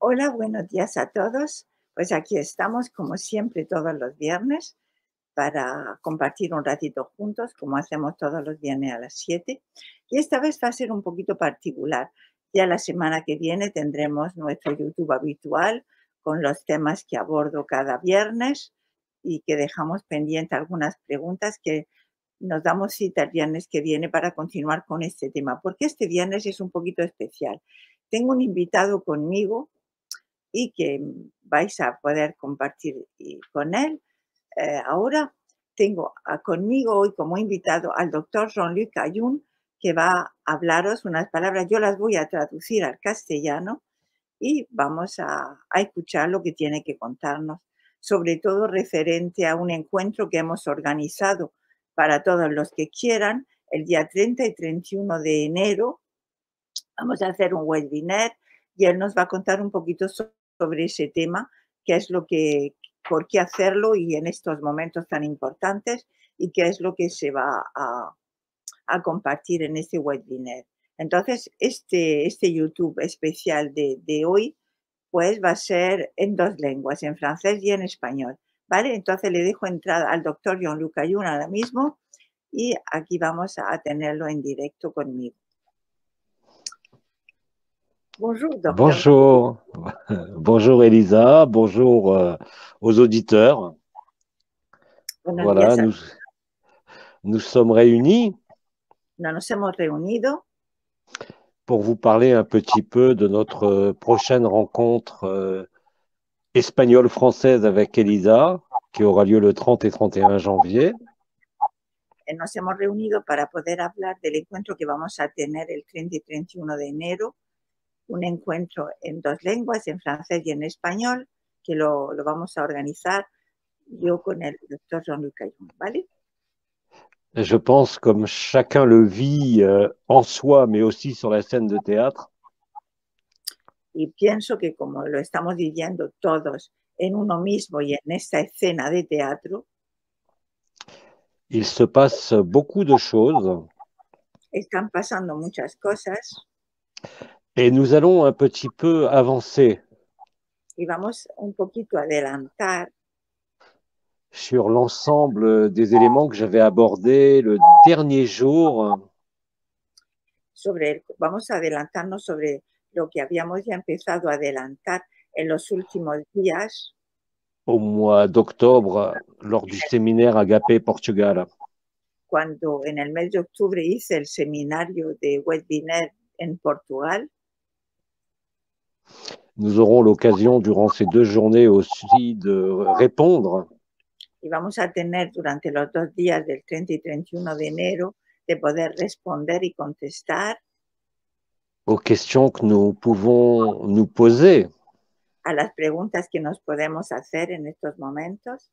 Hola, buenos días a todos. Pues aquí estamos, como siempre, todos los viernes para compartir un ratito juntos, como hacemos todos los viernes a las 7. Y esta vez va a ser un poquito particular. Ya la semana que viene tendremos nuestro YouTube habitual con los temas que abordo cada viernes y que dejamos pendiente algunas preguntas que nos damos cita el viernes que viene para continuar con este tema, porque este viernes es un poquito especial. Tengo un invitado conmigo y que vais a poder compartir con él. Ahora tengo conmigo hoy como invitado al doctor Jean-Luc Ayun, que va a hablaros unas palabras, yo las voy a traducir al castellano y vamos a escuchar lo que tiene que contarnos, sobre todo referente a un encuentro que hemos organizado para todos los que quieran el día 30 y 31 de enero. Vamos a hacer un webinar y él nos va a contar un poquito sobre ese tema, qué es lo que, por qué hacerlo y en estos momentos tan importantes y qué es lo que se va a compartir en este webinar. Entonces, este YouTube especial de hoy, pues va a ser en dos lenguas, en francés y en español, ¿vale? Entonces le dejo entrada al doctor Jean-Luc Ayun ahora mismo y aquí vamos a tenerlo en directo conmigo. Bonjour, docteur. Bonjour, bonjour Elisa, bonjour aux auditeurs. Buenos Voilà, días a nous sommes réunis Nos hemos reunido pour vous parler un petit peu de notre prochaine rencontre espagnole-française avec Elisa, qui aura lieu le 30 et 31 janvier. nos hemos reunido para poder hablar del encuentro que vamos a tener el 30 y 31 de enero, un encuentro en dos lenguas, en francés y en español, que lo vamos a organizar yo con el doctor Jean-Luc Ayun, ¿vale? Et je pense, comme chacun le vit en soi, mais aussi sur la scène de théâtre, Y pienso que como lo estamos viviendo todos en uno mismo y en esta escena de teatro, il se passe beaucoup de choses están pasando muchas cosas et nous allons un petit peu avancer y vamos un poquito a adelantar sur l'ensemble des éléments que j'avais abordés le dernier jour vamos a adelantarnos sobre lo que habíamos ya empezado a adelantar en los últimos días, au mois d'octobre lors du séminaire Agapé Portugal. cuando en el mes de octubre hice el seminario de webinar en Portugal. Nous aurons l'occasion durant ces 2 journées aussi de répondre Y vamos a tener durante los 2 días del 30 y 31 de enero de poder responder y contestar aux questions que nous pouvons nous poser, a las preguntas que nos podemos hacer en estos momentos,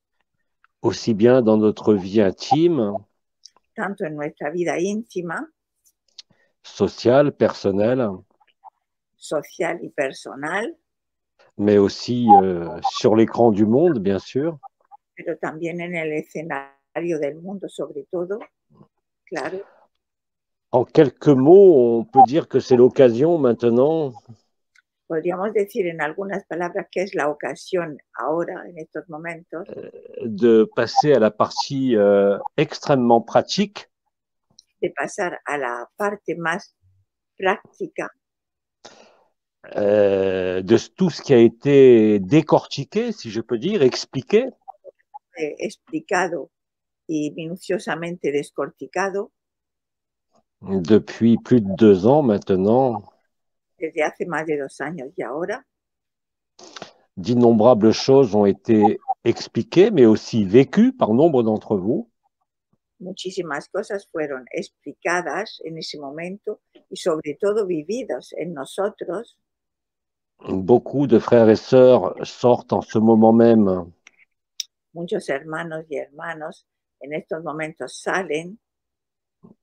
aussi bien dans notre vie intime, tanto en nuestra vida íntima, sociale, personnelle, social y personal, mais aussi sur l'écran du monde, bien sûr. pero también en el escenario del mundo, sobre todo, claro. En quelques mots, on peut dire que c'est l'occasion maintenant Podríamos decir en algunas palabras que es la ocasión ahora, en estos momentos, de passer à la partie extrêmement pratique de pasar a la parte más práctica de tout ce qui a été décortiqué, si je peux dire, expliqué explicado y minuciosamente descorticado depuis plus de 2 ans maintenant. desde hace más de 2 años y ahora. D'innombrables choses ont été expliquées, mais aussi vécues par nombre d'entre vous. Muchísimas cosas fueron explicadas en ese momento y sobre todo vividas en nosotros. Beaucoup de frères et sœurs sortent en ce moment même Muchos hermanos y hermanos en estos momentos salen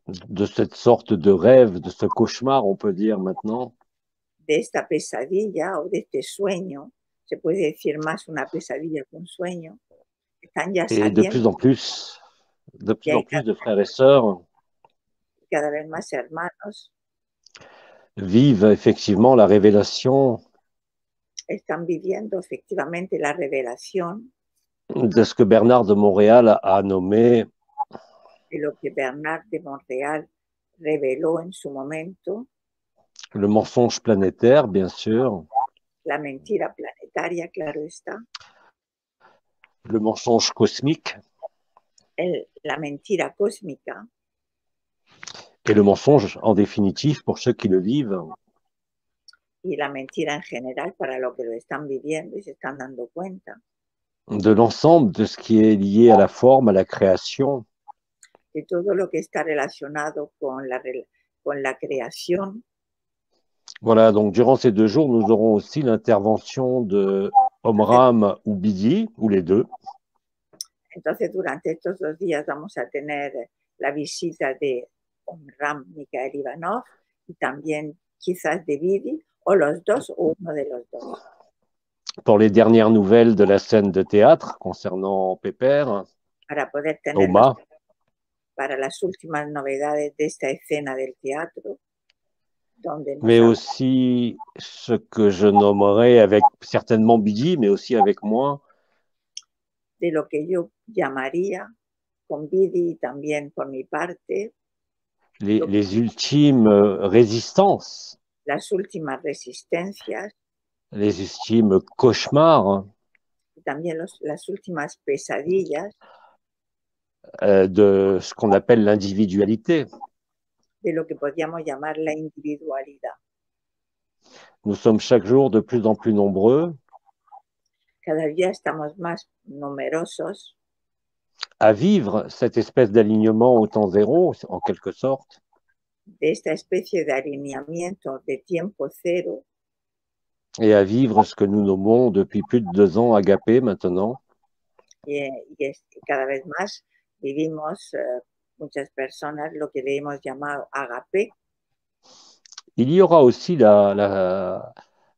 de cette sorte de rêve, de ce cauchemar, on peut dire maintenant, de esta pesadilla o de este sueño, se puede decir más una pesadilla que un sueño, están ya et saliendo de y plus en hay plus de frères et sœurs cada vez más hermanos vivent effectivement la révélation están viviendo efectivamente la revelación de ce que Bernard de Montréal a nommé de lo que Bernard de Montréal reveló en su momento, le mensonge planétaire, bien sûr, la mentira planetaria, claro está, le mensonge cosmique la mentira cósmica et le mensonge en définitive pour ceux qui le vivent, y la mentira en general para los que lo están viviendo y se están dando cuenta de l'ensemble de ce qui est lié à la forme, à la création. de todo lo que está relacionado con la creación. Voilà, donc durant ces 2 jours, nous aurons aussi l'intervention de Omram ou Bidi, ou les deux. Entonces, durante estos 2 días vamos a tener la visita de Omram Mikhail Ivanov y también quizás de Vidi, o los dos, o uno de los dos. Pour les dernières nouvelles de la scène de théâtre concernant Pépère, Para poder tener Oma, para las últimas novedades de esta escena del teatro, donde nos mais aussi ce que je nommerai avec certainement Bidi, mais aussi avec moi, de lo que yo llamaría con Vidi y también por mi parte, les ultimes résistances, las últimas resistencias les ultimes cauchemars y también las últimas pesadillas de ce qu'on appelle l'individualité. de lo que podríamos llamar la individualidad. Nous sommes chaque jour de plus en plus nombreux Cada día estamos más numerosos à vivre cette espèce d'alignement au temps zéro, en quelque sorte, de esta especie de alineamiento de tiempo cero et à vivre ce que nous nommons depuis plus de 2 ans agapé maintenant. y cada vez más vivimos muchas personas lo que le hemos llamado agape. Il y aura aussi la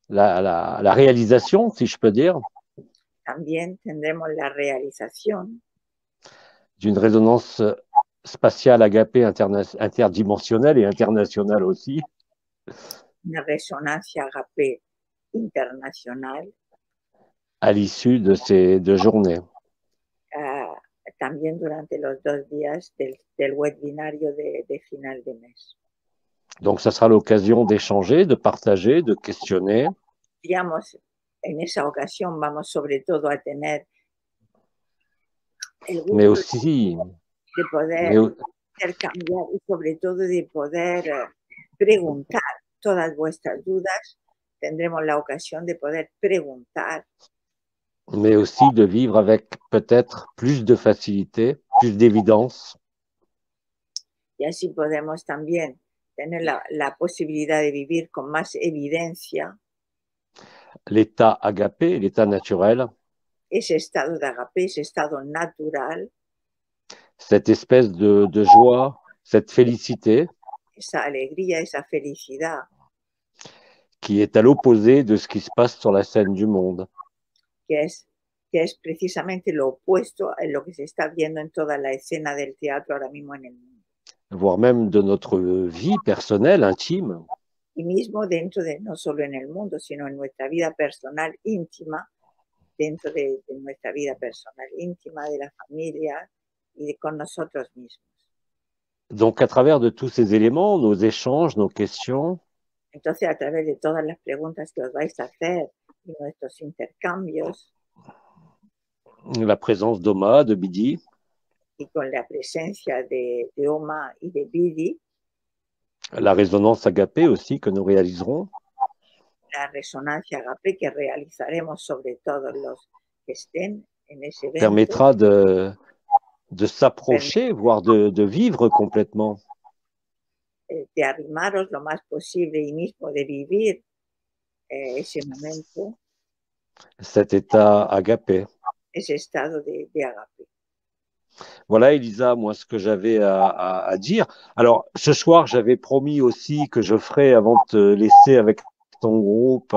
réalisation, si je peux dire, También tendremos la realización d'une résonance spatiale agapée interdimensionnelle et internationale aussi, una resonancia agape internacional, à l'issue de ces 2 journées. también durante los 2 días del webinario de final de mes. Donc, ça sera l'occasion d'échanger, de partager, de questionner. Digamos, en esa ocasión vamos sobre todo a tener el gusto mais aussi, de poder intercambiar y sobre todo de poder preguntar todas vuestras dudas. Tendremos la ocasión de poder preguntar. Mais aussi de vivre avec peut-être plus de facilité, plus d'évidence. Y así podemos también tener la posibilidad de vivir con más evidencia L'état agapé, l'état naturel, ese estado de agape, ese estado natural, cette espèce de joie, cette félicité esa alegría, esa felicidad qui est à l'opposé de ce qui se passe sur la scène du monde. que es precisamente lo opuesto a lo que se está viendo en toda la escena del teatro ahora mismo en el mundo. Voire même de notre vie personnelle, intime. Y mismo dentro de, no solo en el mundo, sino en nuestra vida personal íntima, dentro de nuestra vida personal íntima, de la familia y con nosotros mismos. Donc, à travers de tous ces éléments, nos échanges, nos questions, Entonces, a través de todas las preguntas que os vais a hacer y nuestros intercambios, la présence d'Oma, de Bidi, y con la presencia de Oma y de Vidi, la résonance agapée aussi que nous réaliserons, la resonancia agape que realizaremos sobre todos los que estén en ese evento, permettra de s'approcher, voire de vivre complètement. De arrimaros lo más posible y mismo de vivir ese momento, cet état agapé. ese estado de agape. Voilà, Elisa, moi, ce que j'avais à dire. Alors, ce soir, j'avais promis aussi que je ferais, avant de te laisser avec ton groupe.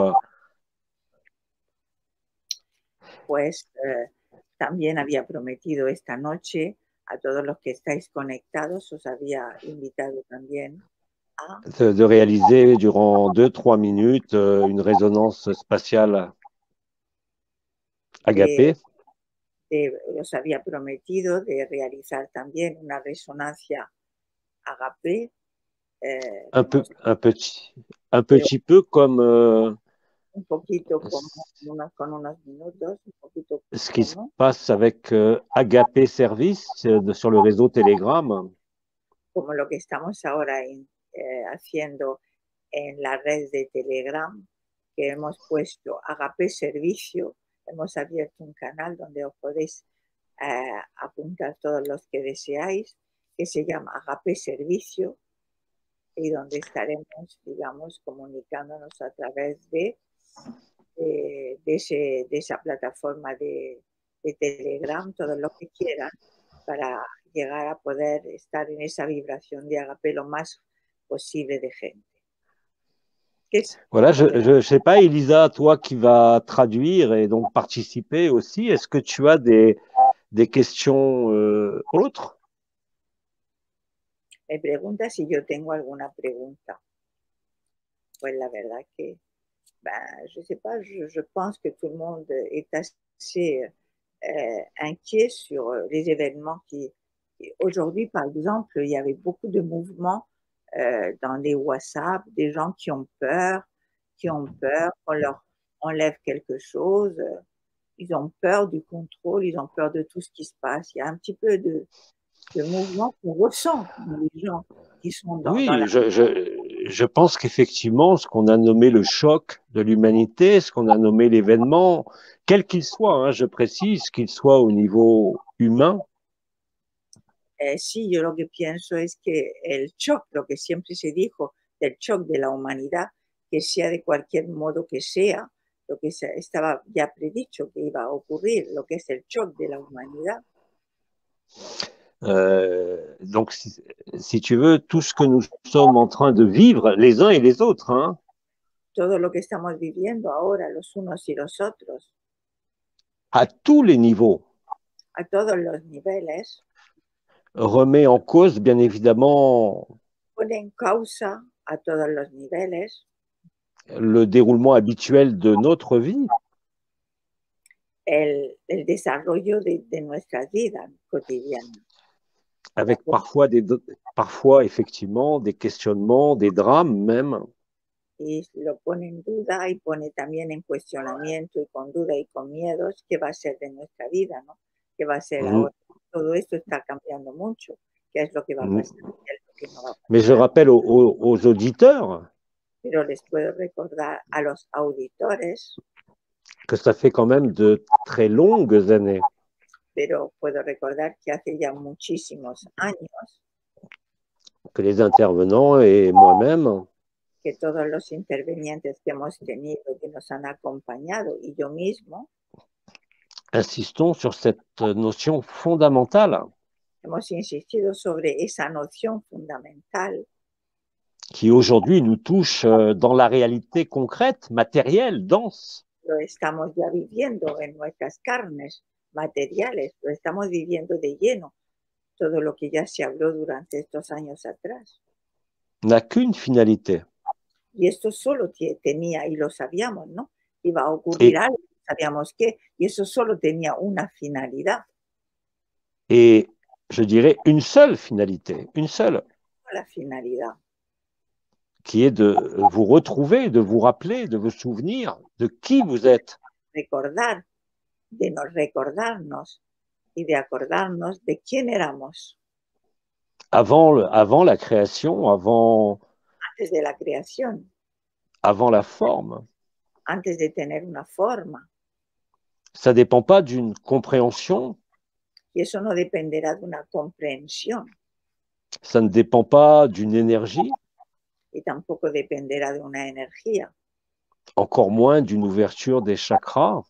Pues también había prometido esta noche a todos los que estáis conectados, os había invitado también a De réaliser durant 2-3 minutes une résonance spatiale Agapé, os había prometido de realizar también una resonancia Agapé, un peu, hemos- un pero petit peu comme un poquito como con unos minutos, un poquito ce qui se como, passe avec Agapé Service sur le réseau Telegram. como lo que estamos ahora haciendo en la red de Telegram, que hemos puesto Agape Servicio, hemos abierto un canal donde os podéis apuntar todos los que deseáis, que se llama Agape Servicio, y donde estaremos, digamos, comunicándonos a través de esa plataforma de Telegram, todo lo que quieran, para llegar a poder estar en esa vibración de Agape lo más posible de gente. Voilà, je ne sais pas, Elisa, toi qui vas traduire et donc participer aussi, est-ce que tu as des questions autres? Me pregunta si yo tengo alguna pregunta. Pues la verdad que, je ne sais pas, je pense que tout le monde est assez inquiet sur les événements aujourd'hui, par exemple, il y avait beaucoup de mouvements dans les WhatsApp, des gens qui ont peur qu'on leur enlève quelque chose. Ils ont peur du contrôle, ils ont peur de tout ce qui se passe. Il y a un petit peu de mouvement qu'on ressent dans les gens qui sont dans la... Oui, je pense qu'effectivement, ce qu'on a nommé le choc de l'humanité, ce qu'on a nommé l'événement, quel qu'il soit, hein, je précise, qu'il soit au niveau humain, Sí, yo lo que pienso es que el shock, lo que siempre se dijo del shock de la humanidad, que sea de cualquier modo que sea, lo que estaba ya predicho que iba a ocurrir, lo que es el shock de la humanidad, donc si tu veux, tout ce que nous sommes en train de vivre, les uns et les autres, hein, todo lo que estamos viviendo ahora, los unos y los otros, à tous les niveaux, a todos los niveles, remet en cause, bien évidemment, pone en causa a todos los niveles le déroulement habituel de notre vie. el desarrollo de nuestras vidas cotidianas. Avec parfois effectivement des questionnements, des drames même. Y lo pone en duda y pone también en cuestionamiento y con duda y con miedos qué va a ser de nuestra vida, ¿no? ¿Qué va a ser Mm, ahora? Todo esto está cambiando mucho. ¿Qué es lo que va a pasar? mm. ¿Qué es lo que no va a Mais je pasar? rappelle aux auditeurs Pero les puedo recordar a los auditores, que ça fait quand même de très longues années pero puedo recordar que hace ya muchísimos años que les intervenants et moi-même que todos los intervenientes que hemos tenido, que nos han acompañado y yo mismo, insistons sur cette notion fondamentale hemos insistido sobre esa noción fundamental qui aujourd'hui nous touche dans la réalité concrète, matérielle, dense. lo estamos ya viviendo en nuestras carnes materiales, lo estamos viviendo de lleno, todo lo que ya se habló durante estos años atrás. N'a qu'une finalité. Y esto solo tenía, y lo sabíamos, ¿no? Iba a ocurrir Et, algo, sabíamos qué, y eso solo tenía una finalidad. et je dirais une seule finalité, une seule, La finalidad, qui est de vous retrouver, de vous rappeler, de vous souvenir de qui vous êtes. recordar, de nos recordarnos y de acordarnos de quién éramos Avant la création, antes de la creación, avant la forme. antes de tener una forma. Ça ne dépend pas d'une compréhension, Y eso no dependerá de una comprensión ça ne dépend pas d'une énergie, y tampoco dependerá de una energía, encore moins d'une ouverture des chakras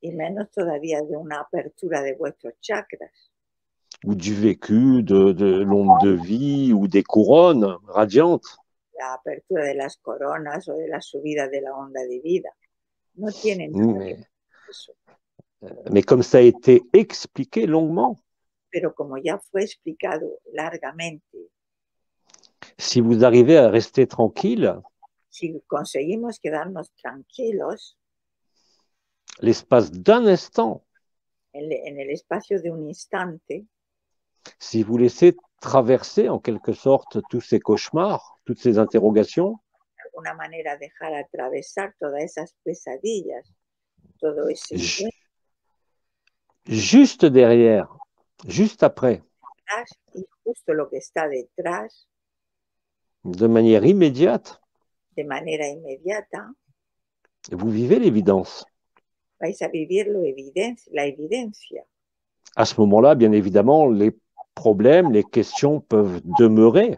y menos todavía de una apertura de vuestros chakras, ou du vécu, de l'onde de vie ou des couronnes radiantes. la apertura de las coronas o de la subida de la onda de vida. No tiene nada que Mais, ver con eso. mais comme ça a été expliqué longuement, Pero como ya fue explicado largamente, si vous arrivez à rester tranquille, si conseguimos quedarnos tranquilos, l'espace d'un instant, en el espacio de un instante, si vous laissez traverser en quelque sorte tous ces cauchemars, toutes ces interrogations, de alguna manera dejar atravesar todas esas pesadillas, todo ese ju- sueño juste derrière, juste après, atrás y justo lo que está detrás, de manière immédiate, de manera inmediata, vous vivez l'évidence. vais a vivir la evidencia. À ce moment-là, bien évidemment, les problèmes, les questions peuvent demeurer,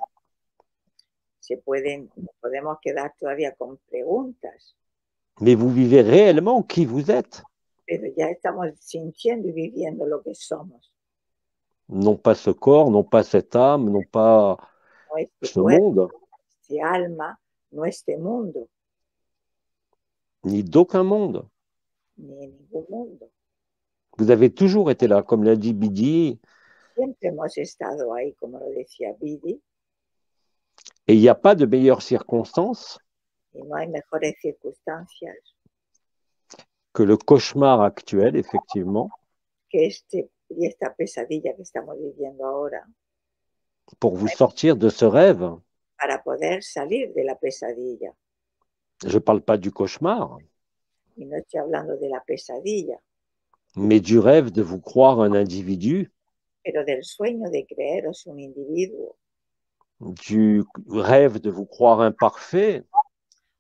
Podemos quedar todavía con preguntas, mais vous vivez réellement qui vous êtes. pero ya estamos sintiendo y viviendo lo que somos. Non pas ce corps, non pas cette âme, non pas No este ce cuerpo, monde, este alma, no este mundo, ni d'aucun monde. ni en ningún mundo. Vous avez toujours été là, comme l'a dit Bidi, Siempre hemos estado ahí, como lo decía Bidi, et il n'y a pas de meilleures circonstances y no hay mejores circunstancias que le cauchemar actuel, effectivement, que esta pesadilla que estamos viviendo ahora pour vous sortir de ce rêve. para poder salir de la pesadilla. Je ne parle pas du cauchemar, Y no estoy hablando de la pesadilla, mais du rêve de vous croire un individu, pero del sueño de creeros un individuo du rêve de vous croire imparfait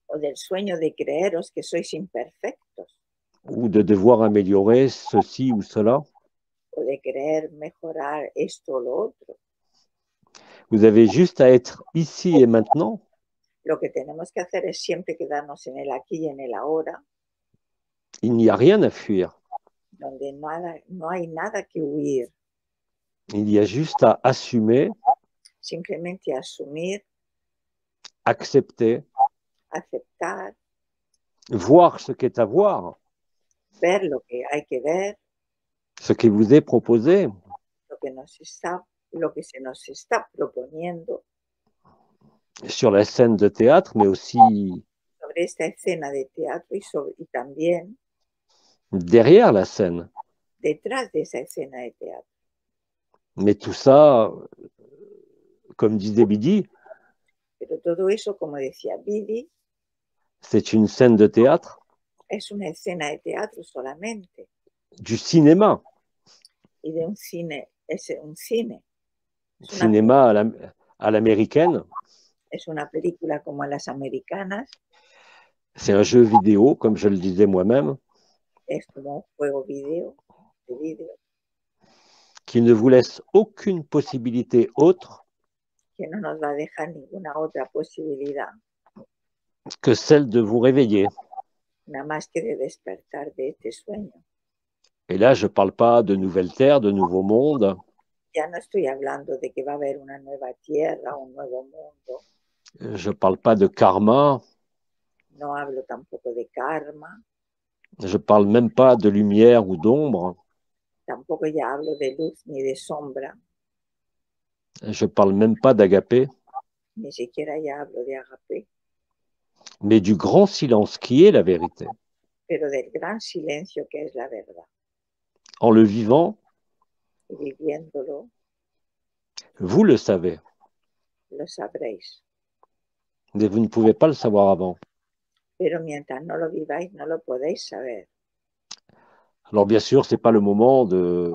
o del sueño de creeros que sois imperfectos ou de devoir améliorer ceci ou cela. o de querer mejorar esto o lo otro. Vous avez juste à être ici et maintenant, Lo que tenemos que hacer es siempre quedarnos en el aquí y en el ahora, il n'y a rien à fuir. donde no hay nada que huir, Il y a juste à assumer, simplemente asumir, accepter, aceptar, voir ce qu'est à voir, ver lo que hay que ver, ce qui vous est proposé, lo que se nos está proponiendo sur la scène de théâtre, mais aussi sobre esta escena de teatro y también derrière la scène. detrás de esa escena de teatro. Mais tout ça, comme disait Bidi, Pero todo eso, como decía Bidi, c'est une scène de théâtre, es una escena de teatro solamente du cinéma. y de un cine, es un cine. Cinéma à l'américaine. Es una película como las americanas. C'est un jeu vidéo, comme je le disais moi-même. Es como un juego de vídeo. Qui ne vous laisse aucune possibilité autre Que no nos va a dejar ninguna otra posibilidad. Que celle de vous réveiller. Nada más que de despertar de este sueño. Et là, je ne parle pas de nouvelles terres, de nouveaux mondes. Ya no estoy hablando de que va a haber una nueva tierra, un nuevo mundo. Je ne parle pas de karma. No hablo tampoco de karma. Je ne parle même pas de lumière ou d'ombre. Tampoco ya hablo de luz ni de sombra. Je ne parle même pas d'agapé. Ni siquiera ya hablo de agape. Mais du grand silence qui est la vérité. Pero del gran silencio que es la verdad. En le vivant, y viviéndolo, vous le savez. Lo sabréis. Mais vous ne pouvez pas le savoir avant. Pero mientras no lo viváis, no lo podéis saber. Alors bien sûr, ce n'est pas le moment de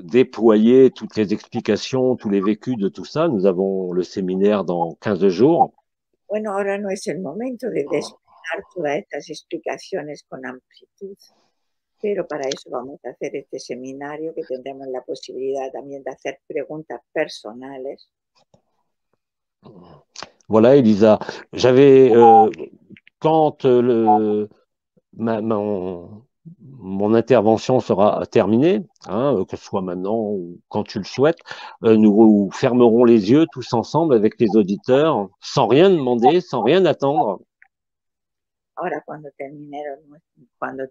déployer toutes les explications, tous les vécus de tout ça. Nous avons le séminaire dans 15 jours. Bueno, ahora no es el momento de desplegar todas estas explicaciones con amplitud, pero para eso vamos a hacer este seminario, que tendremos la posibilidad también de hacer preguntas personales. Voilà, Elisa. J'avais, quand mon intervention sera terminée, que ce soit maintenant ou quand tu le souhaites, nous fermerons les yeux tous ensemble avec les auditeurs, sans rien demander, sans rien attendre. Ahora, cuando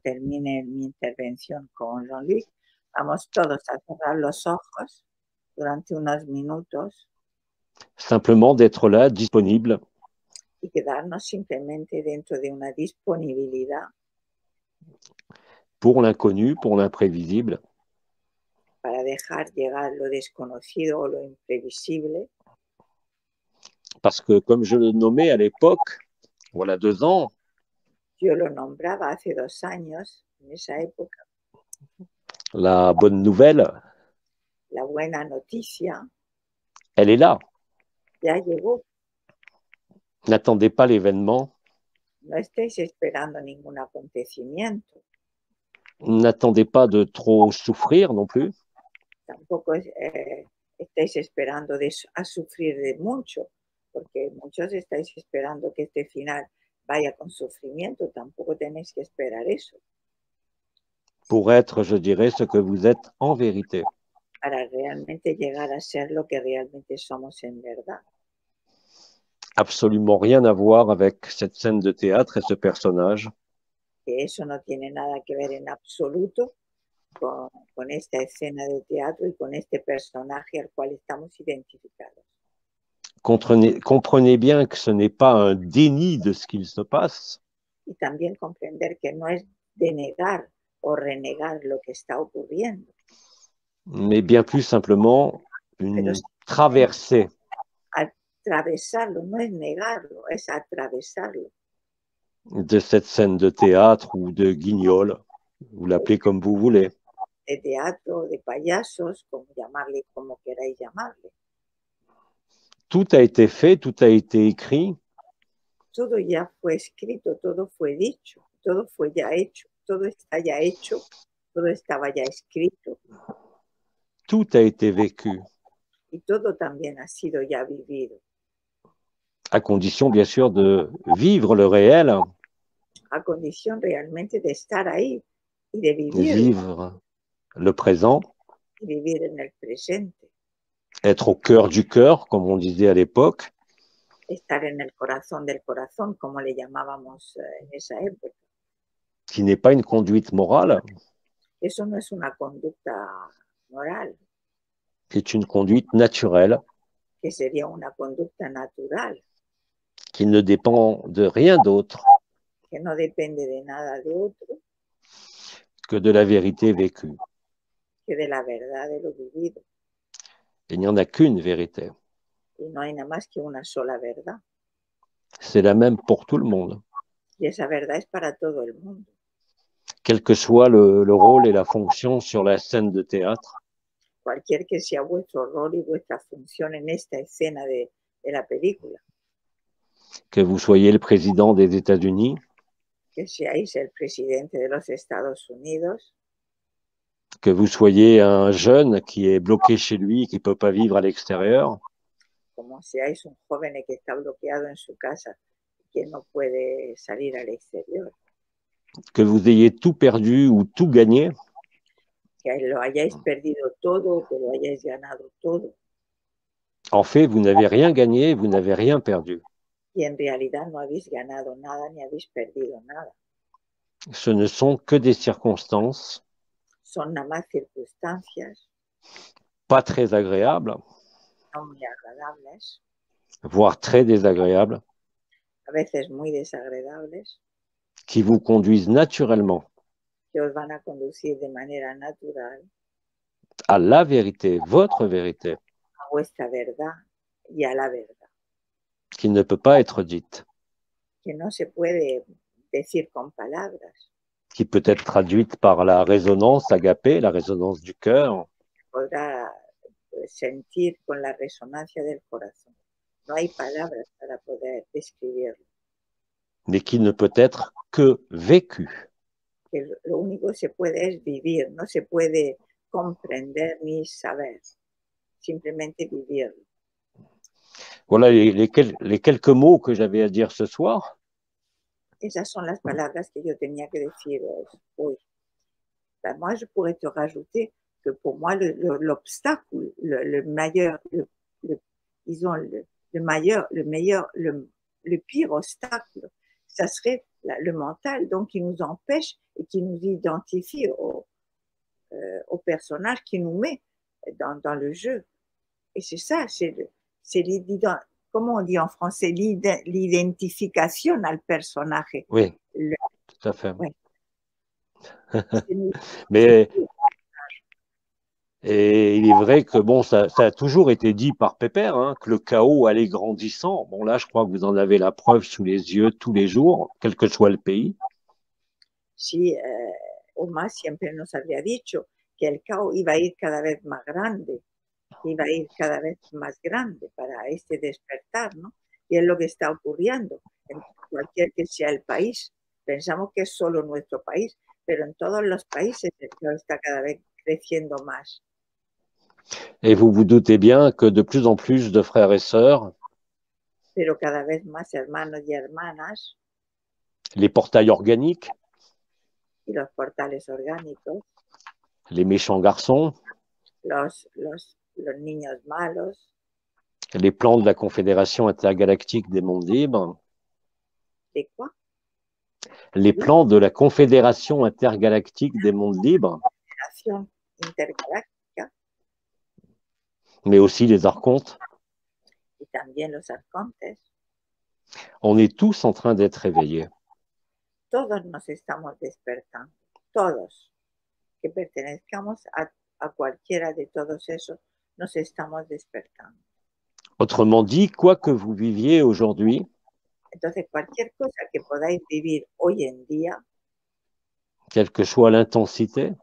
termine mi intervención con Jean-Luc, vamos todos a cerrar los ojos durante unos minutos. Simplement d'être là, disponible. Y quedarnos simplemente dentro de una disponibilidad. pour l'inconnu, pour l'imprévisible. para dejar llegar lo desconocido o lo imprevisible. Parce que, comme je le nommais à l'époque, voilà 2 ans, Yo lo nombraba hace 2 años, en esa época, la bonne nouvelle, la buena noticia elle est là. ya llegó. N'attendez pas l'événement, No estéis esperando ningún acontecimiento. n'attendez pas de trop souffrir non plus. Tampoco estáis esperando a sufrir de mucho, porque muchos estáis esperando que este final vaya con sufrimiento. Tampoco tenéis que esperar eso Pour être, je dirais, ce que vous êtes en vérité. para realmente llegar a ser lo que realmente somos en verdad. Absolument rien à voir avec cette scène de théâtre et ce personnage. Que eso no tiene nada que ver en absoluto con esta escena de teatro y con este personaje al cual estamos identificados. Comprenez bien que ce n'est pas un déni de ce qu'il se passe, Y también comprender que no es denegar o renegar lo que está ocurriendo, mais bien plus simplement pero une simplemente traversée atravesarlo, no es negarlo, es atravesarlo. de cette scène de théâtre ou de guignol, vous l'appelez comme vous voulez. De teatro, de payasos, como llamarle, como queráis llamarle. Tout a été fait, tout a été écrit, Todo ya fue escrito, todo fue dicho, todo fue ya hecho, todo está ya hecho, todo estaba ya escrito tout a été vécu, y todo también ha sido ya vivido, à condition bien sûr de vivre le réel, a condición realmente de estar ahí y de vivre le présent, vivir en el presente, être au cœur du cœur, comme on disait à l'époque, estar en el corazón del corazón, como le llamábamos en esa época. qui n'est pas une conduite morale, Eso no es una conducta moral, qui est une conduite naturelle, que sería una conducta natural, qui ne dépend de rien d'autre que no depende de nada de otro que de la vérité vécue. que de la verdad de lo vivido. Il n'y en a qu'une vérité. Y no hay nada más que una sola verdad. C'est la même pour tout le monde, Y esa verdad es para todo el mundo. quel que soit le rôle et la fonction sur la scène de théâtre, Cualquier que sea vuestro rol y vuestra función en esta escena de la película, que vous soyez le président des États-Unis, que seáis el presidente de los Estados Unidos, que vous soyez un jeune qui est bloqué chez lui, qui ne peut pas vivre à l'extérieur, como seáis un joven que está bloqueado en su casa y que no puede salir al exterior, que vous ayez tout perdu ou tout gagné, que lo hayáis perdido todo o que lo hayáis ganado todo. en fait, vous n'avez rien gagné, vous n'avez rien perdu. Y en realidad no habéis ganado nada ni habéis perdido nada. Ce ne sont que des circonstances Son nada más circunstancias pas très agréables, no muy agradables, voire très désagréables, a veces muy desagradables, qui vous conduisent naturellement que os van a conducir de manera natural à la vérité, votre vérité, a vuestra verdad y a la verdad, qui ne peut pas être dite, que no se puede decir con palabras, qui peut être traduite par la résonance agapée, la résonance du cœur, podrá sentir con la resonancia del corazón. No hay palabras para poder describirlo. mais qui ne peut être que vécue. Que lo único que se puede es vivir, no se puede comprender ni saber, simplemente vivirlo. Voilà les quelques mots que j'avais à dire ce soir. Esas son las palabras que yo tenía que deciros hoy. Ben, moi, je pourrais te rajouter que pour moi, l'obstacle, le meilleur, disons, le pire obstacle, ça serait le mental, donc qui nous empêche et qui nous identifie au personnage qui nous met dans le jeu. Et c'est ça, comment on dit en français, l'identification al personaje. Oui, tout à fait. Ouais. C'est Mais et il est vrai que bon, ça a toujours été dit par Pépère, hein, que le chaos allait grandissant. Bon, là, je crois que vous en avez la preuve sous les yeux tous les jours, quel que soit le pays. sí, Omar siempre nos había dicho que el caos iba a ir cada vez más grande, iba a ir cada vez más grande para este despertar, ¿no? Y es lo que está ocurriendo en cualquier que sea el país. Pensamos que es solo nuestro país, pero en todos los países el caos está cada vez creciendo más. Et vous vous doutez bien que de plus en plus de frères et sœurs, Pero cada vez más hermanos y hermanas les portails organiques, y los portales orgánicos, les méchants garçons, los niños malos, les plans de la Confédération intergalactique des mondes libres, ¿de quoi? les plans de la Confédération intergalactique des mondes libres, Nación intergaláctica mais aussi les archontes, y también los arcontes, on est tous en train d'être réveillés. todos nos estamos despertando, todos que pertenezcamos a cualquiera de todos esos, nos estamos despertando. Autrement dit, quoi que vous viviez aujourd'hui, Entonces, cualquier cosa que podáis vivir hoy en día, quelle que soit l'intensité,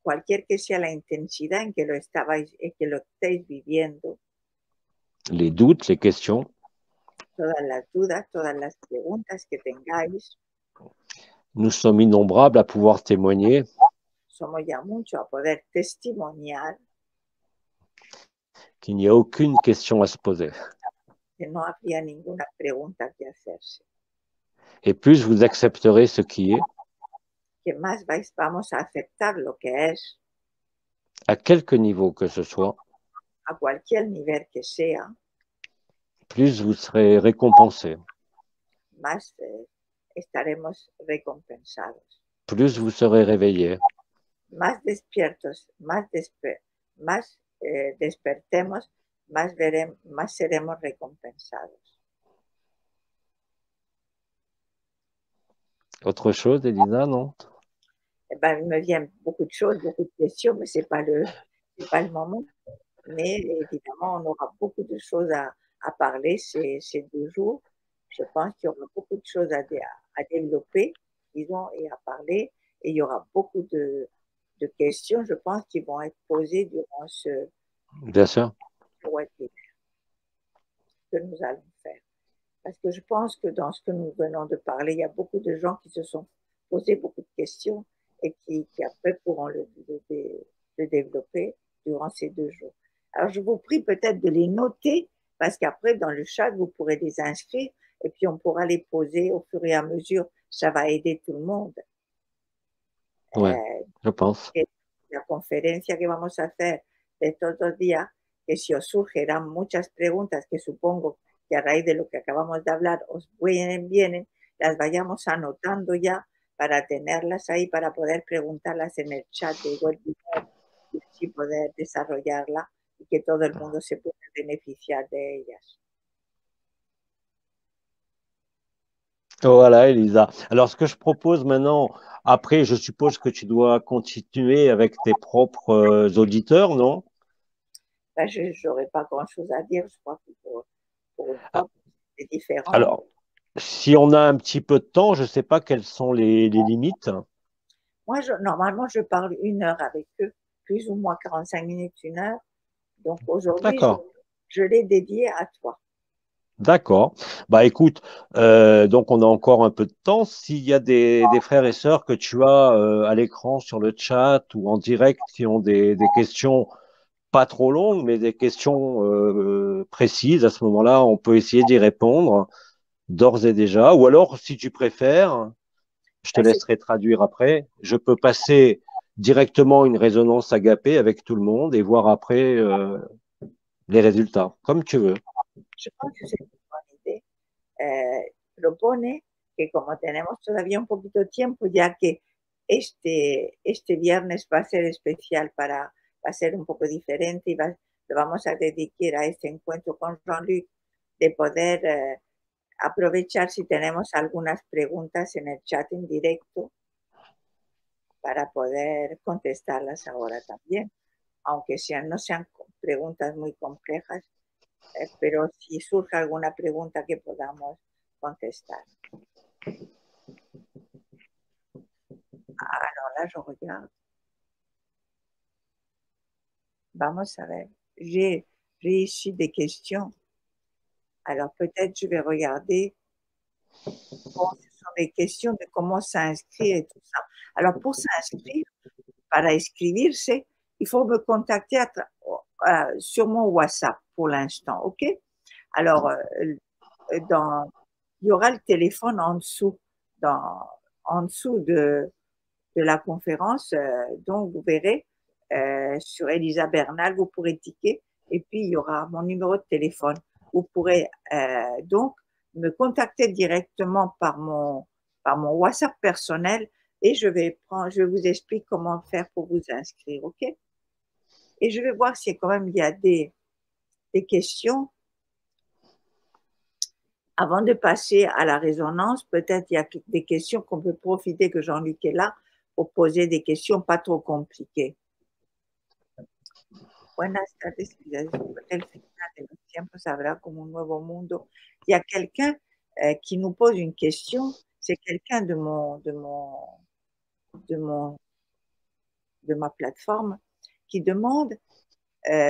cualquier que sea la intensidad en que en que lo estéis viviendo, les doutes, les questions, todas las dudas, todas las preguntas que tengáis, nous sommes innombrables à pouvoir témoigner somos ya muchos a poder testimoniar qu'il n'y a aucune question à se poser. que no habría ninguna pregunta que hacerse. Et plus vous accepterez ce qui est, Que más vamos a aceptar lo que es, à quelque niveau que ce soit, a cualquier nivel que sea, plus vous serez récompensé, más estaremos recompensados, plus vous serez réveillé, más despiertos, más despertemos, más seremos recompensados. Autre chose, Elisa, non? Ben, il me vient beaucoup de choses, beaucoup de questions, mais c'est pas le moment. Mais évidemment, on aura beaucoup de choses à parler ces 2 jours. Je pense qu'il y aura beaucoup de choses à développer, disons, et à parler. Et il y aura beaucoup de questions, je pense, qui vont être posées durant ce Bien sûr. webinaire que nous allons faire. Parce que je pense que dans ce que nous venons de parler, il y a beaucoup de gens qui se sont posés beaucoup de questions et qui après pourront le développer durant ces 2 jours. Alors, je vous prie peut-être de les noter parce qu'après, dans le chat, vous pourrez les inscrire et puis on pourra les poser au fur et à mesure. Ça va aider tout le monde. Ouais, je pense. La conferencia que vamos a hacer de estos 2 días, que si os surgirán muchas preguntas que supongo que a raíz de lo que acabamos de hablar os vienen, las vayamos anotando ya para tenerlas ahí, para poder preguntarlas en el chat de webinar y así poder desarrollarla y que todo el mundo se pueda beneficiar de ellas. Voilà, Elisa. Alors, ce que je propose maintenant, après, je suppose que tu dois continuer avec tes propres auditeurs, non? Ben, je n'aurais pas grand-chose à dire, je crois que pour une Ah, fois, c'est différent. alors, si on a un petit peu de temps, je ne sais pas quelles sont les limites. Moi, normalement, je parle 1 heure avec eux, plus ou moins 45 minutes, 1 heure. Donc aujourd'hui, D'accord. je l'ai dédié à toi. D'accord. Bah écoute, donc on a encore un peu de temps. S'il y a des frères et sœurs que tu as à l'écran sur le chat ou en direct qui ont des questions pas trop longues, mais des questions précises, à ce moment-là, on peut essayer d'y répondre d'ores et déjà. Ou alors, si tu préfères, je te Ben, laisserai traduire après. Je peux passer directement une résonance agapée avec tout le monde et voir après les résultats, comme tu veux. je pense que c'est une bonne idée. Propone que como tenemos todavía un poquito de tiempo, ya que este viernes va a ser especial va a ser un poco diferente y lo vamos a dedicar a este encuentro con Jean-Luc, de poder aprovechar si tenemos algunas preguntas en el chat en directo. para poder contestarlas ahora también, aunque no sean preguntas muy complejas, pero si surge alguna pregunta que podamos contestar. Alors là, je regarde. Vamos a ver. J'ai ici des questions. Alors peut-être je vais regarder. Bon, ce sont des questions de comment s'inscrire et tout ça. Alors pour s'inscrire, para inscribirse, il faut me contacter sur mon WhatsApp pour l'instant, ok? Alors, il y aura le téléphone en dessous, en dessous de la conférence, donc vous verrez sur Elisa Bernal, vous pourrez ticker et puis il y aura mon numéro de téléphone. Vous pourrez donc me contacter directement par mon WhatsApp personnel et je vous explique comment faire pour vous inscrire, ok? Et je vais voir si quand même il y a des questions. Avant de passer à la résonance, peut-être il y a des questions qu'on peut profiter que Jean-Luc est là pour poser des questions pas trop compliquées. Buenas tardes, después del final de los tiempos habrá como un nuevo mundo. Il y a quelqu'un qui nous pose une question, c'est quelqu'un de ma plateforme qui demande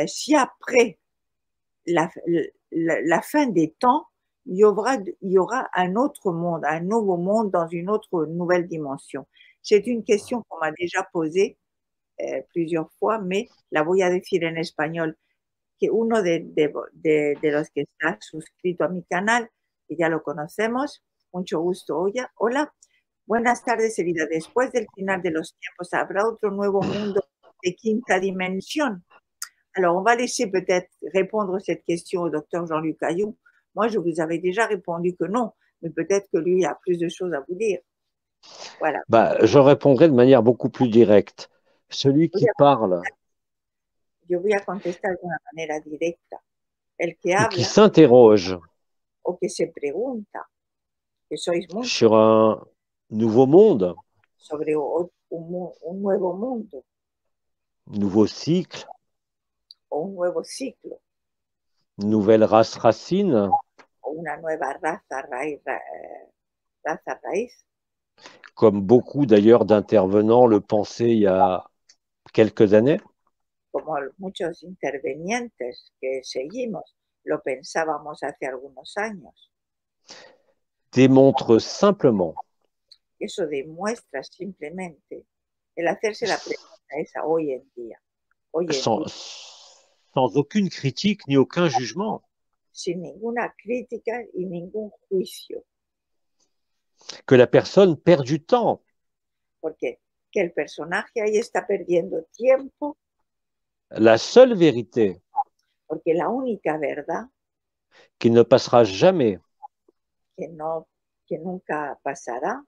si après la fin des temps, il y aura un autre monde, un nouveau monde dans une autre nouvelle dimension. C'est une question qu'on m'a déjà posée plusieurs fois, mais la voy a decir en español, que uno de los que está suscrito a mi canal, que ya lo conocemos, mucho gusto, hola, buenas tardes, Elida. Después del final de los tiempos, ¿habrá otro nuevo mundo de quinta dimensión? Alors, on va laisser peut-être répondre à cette question au docteur Jean-Luc Ayou. Moi, je vous avais déjà répondu que non, mais peut-être que lui a plus de choses à vous dire. Voilà. Bah, je répondrai de manière beaucoup plus directe. Celui qui parle yo voy a contestar de una manera directa. El que ou habla qui s'interroge o que se pregunta, que sois muchos, sur un nouveau monde, sobre un nuevo mundo nouveau cycle, o un nuevo ciclo nouvelle race racine, o una nueva raza raíz, comme beaucoup d'ailleurs d'intervenants le pensaient il y a quelques années. como muchos intervenientes que seguimos lo pensábamos hace algunos años. Démontre simplement Eso demuestra simplemente el hacerse la pregunta esa hoy en día, sans aucune critique ni aucun jugement, sin ninguna crítica y ningún juicio, que la personne perd du temps, porque que el personaje ahí está perdiendo tiempo, la seule vérité porque la única verdad qui ne passera jamais, que nunca pasará,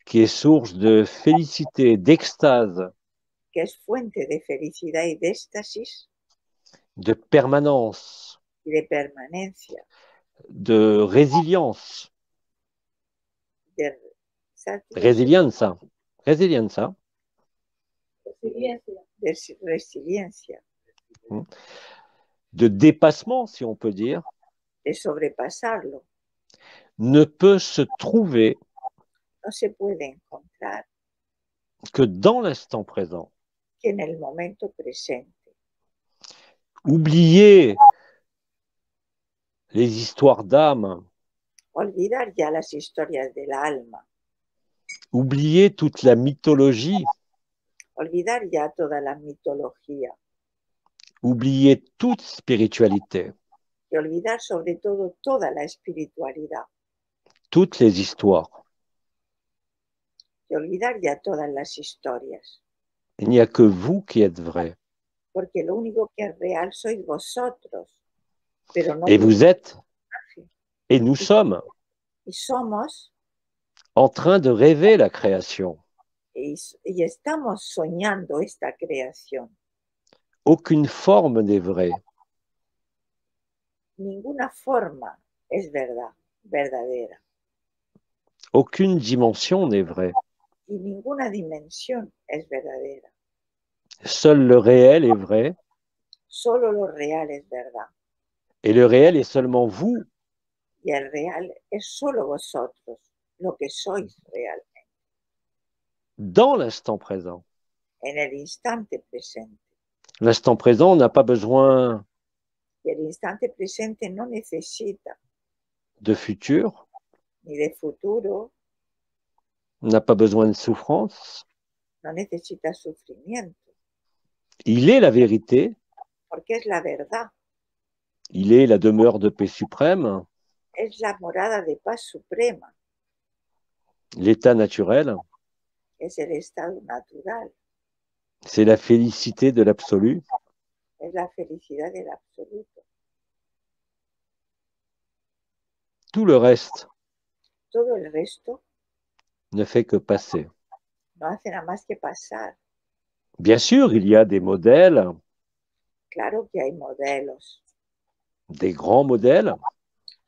qui est source de félicité, d'extase, que es fuente de felicidad y de éxtasis de permanence, y de permanencia, de résilience, de résilience, resiliencia, de dépassement, si on peut dire, de sobrepasarlo. ne peut se trouver No se puede encontrar que dans l'instant présent. que en el momento presente. Oubliez les histoires d'âme, Olvidar ya las historias del alma, oubliez toute la mythologie, olvidar ya toda la mitología oubliez toute spiritualité, y olvidar sobre todo toda la espiritualidad toutes les histoires. y olvidar ya todas las historias, Il n'y a que vous qui êtes vrai. porque lo único que es real sois vosotros, pero no Et vous êtes, personaje. et nous sommes, Y somos en train de rêver la création. y estamos soñando esta creación. Aucune forme n'est vraie. Ninguna forma es verdadera. Aucune dimension n'est vraie. y ninguna dimensión es verdadera. Seul le réel est vrai, Solo lo real es verdad. et le réel est seulement vous Y el real es solo vosotros, lo que sois real, dans l'instant présent. en el instante presente. L'instant présent n'a pas besoin Y el instante presente no necesita de futur, ni de futuro, n'a pas besoin de souffrance. no necesita sufrimiento, Il est la vérité, porque es la verdad, il est la demeure de paix suprême, es la morada de paz suprema, l'état naturel, es el estado natural, c'est la félicité de l'absolu. es la felicidad del absoluto. Tout le reste Todo el resto ne fait que passer. no hace nada más que pasar. Bien sûr, il y a des modèles, Claro que hay modelos, des grands modèles,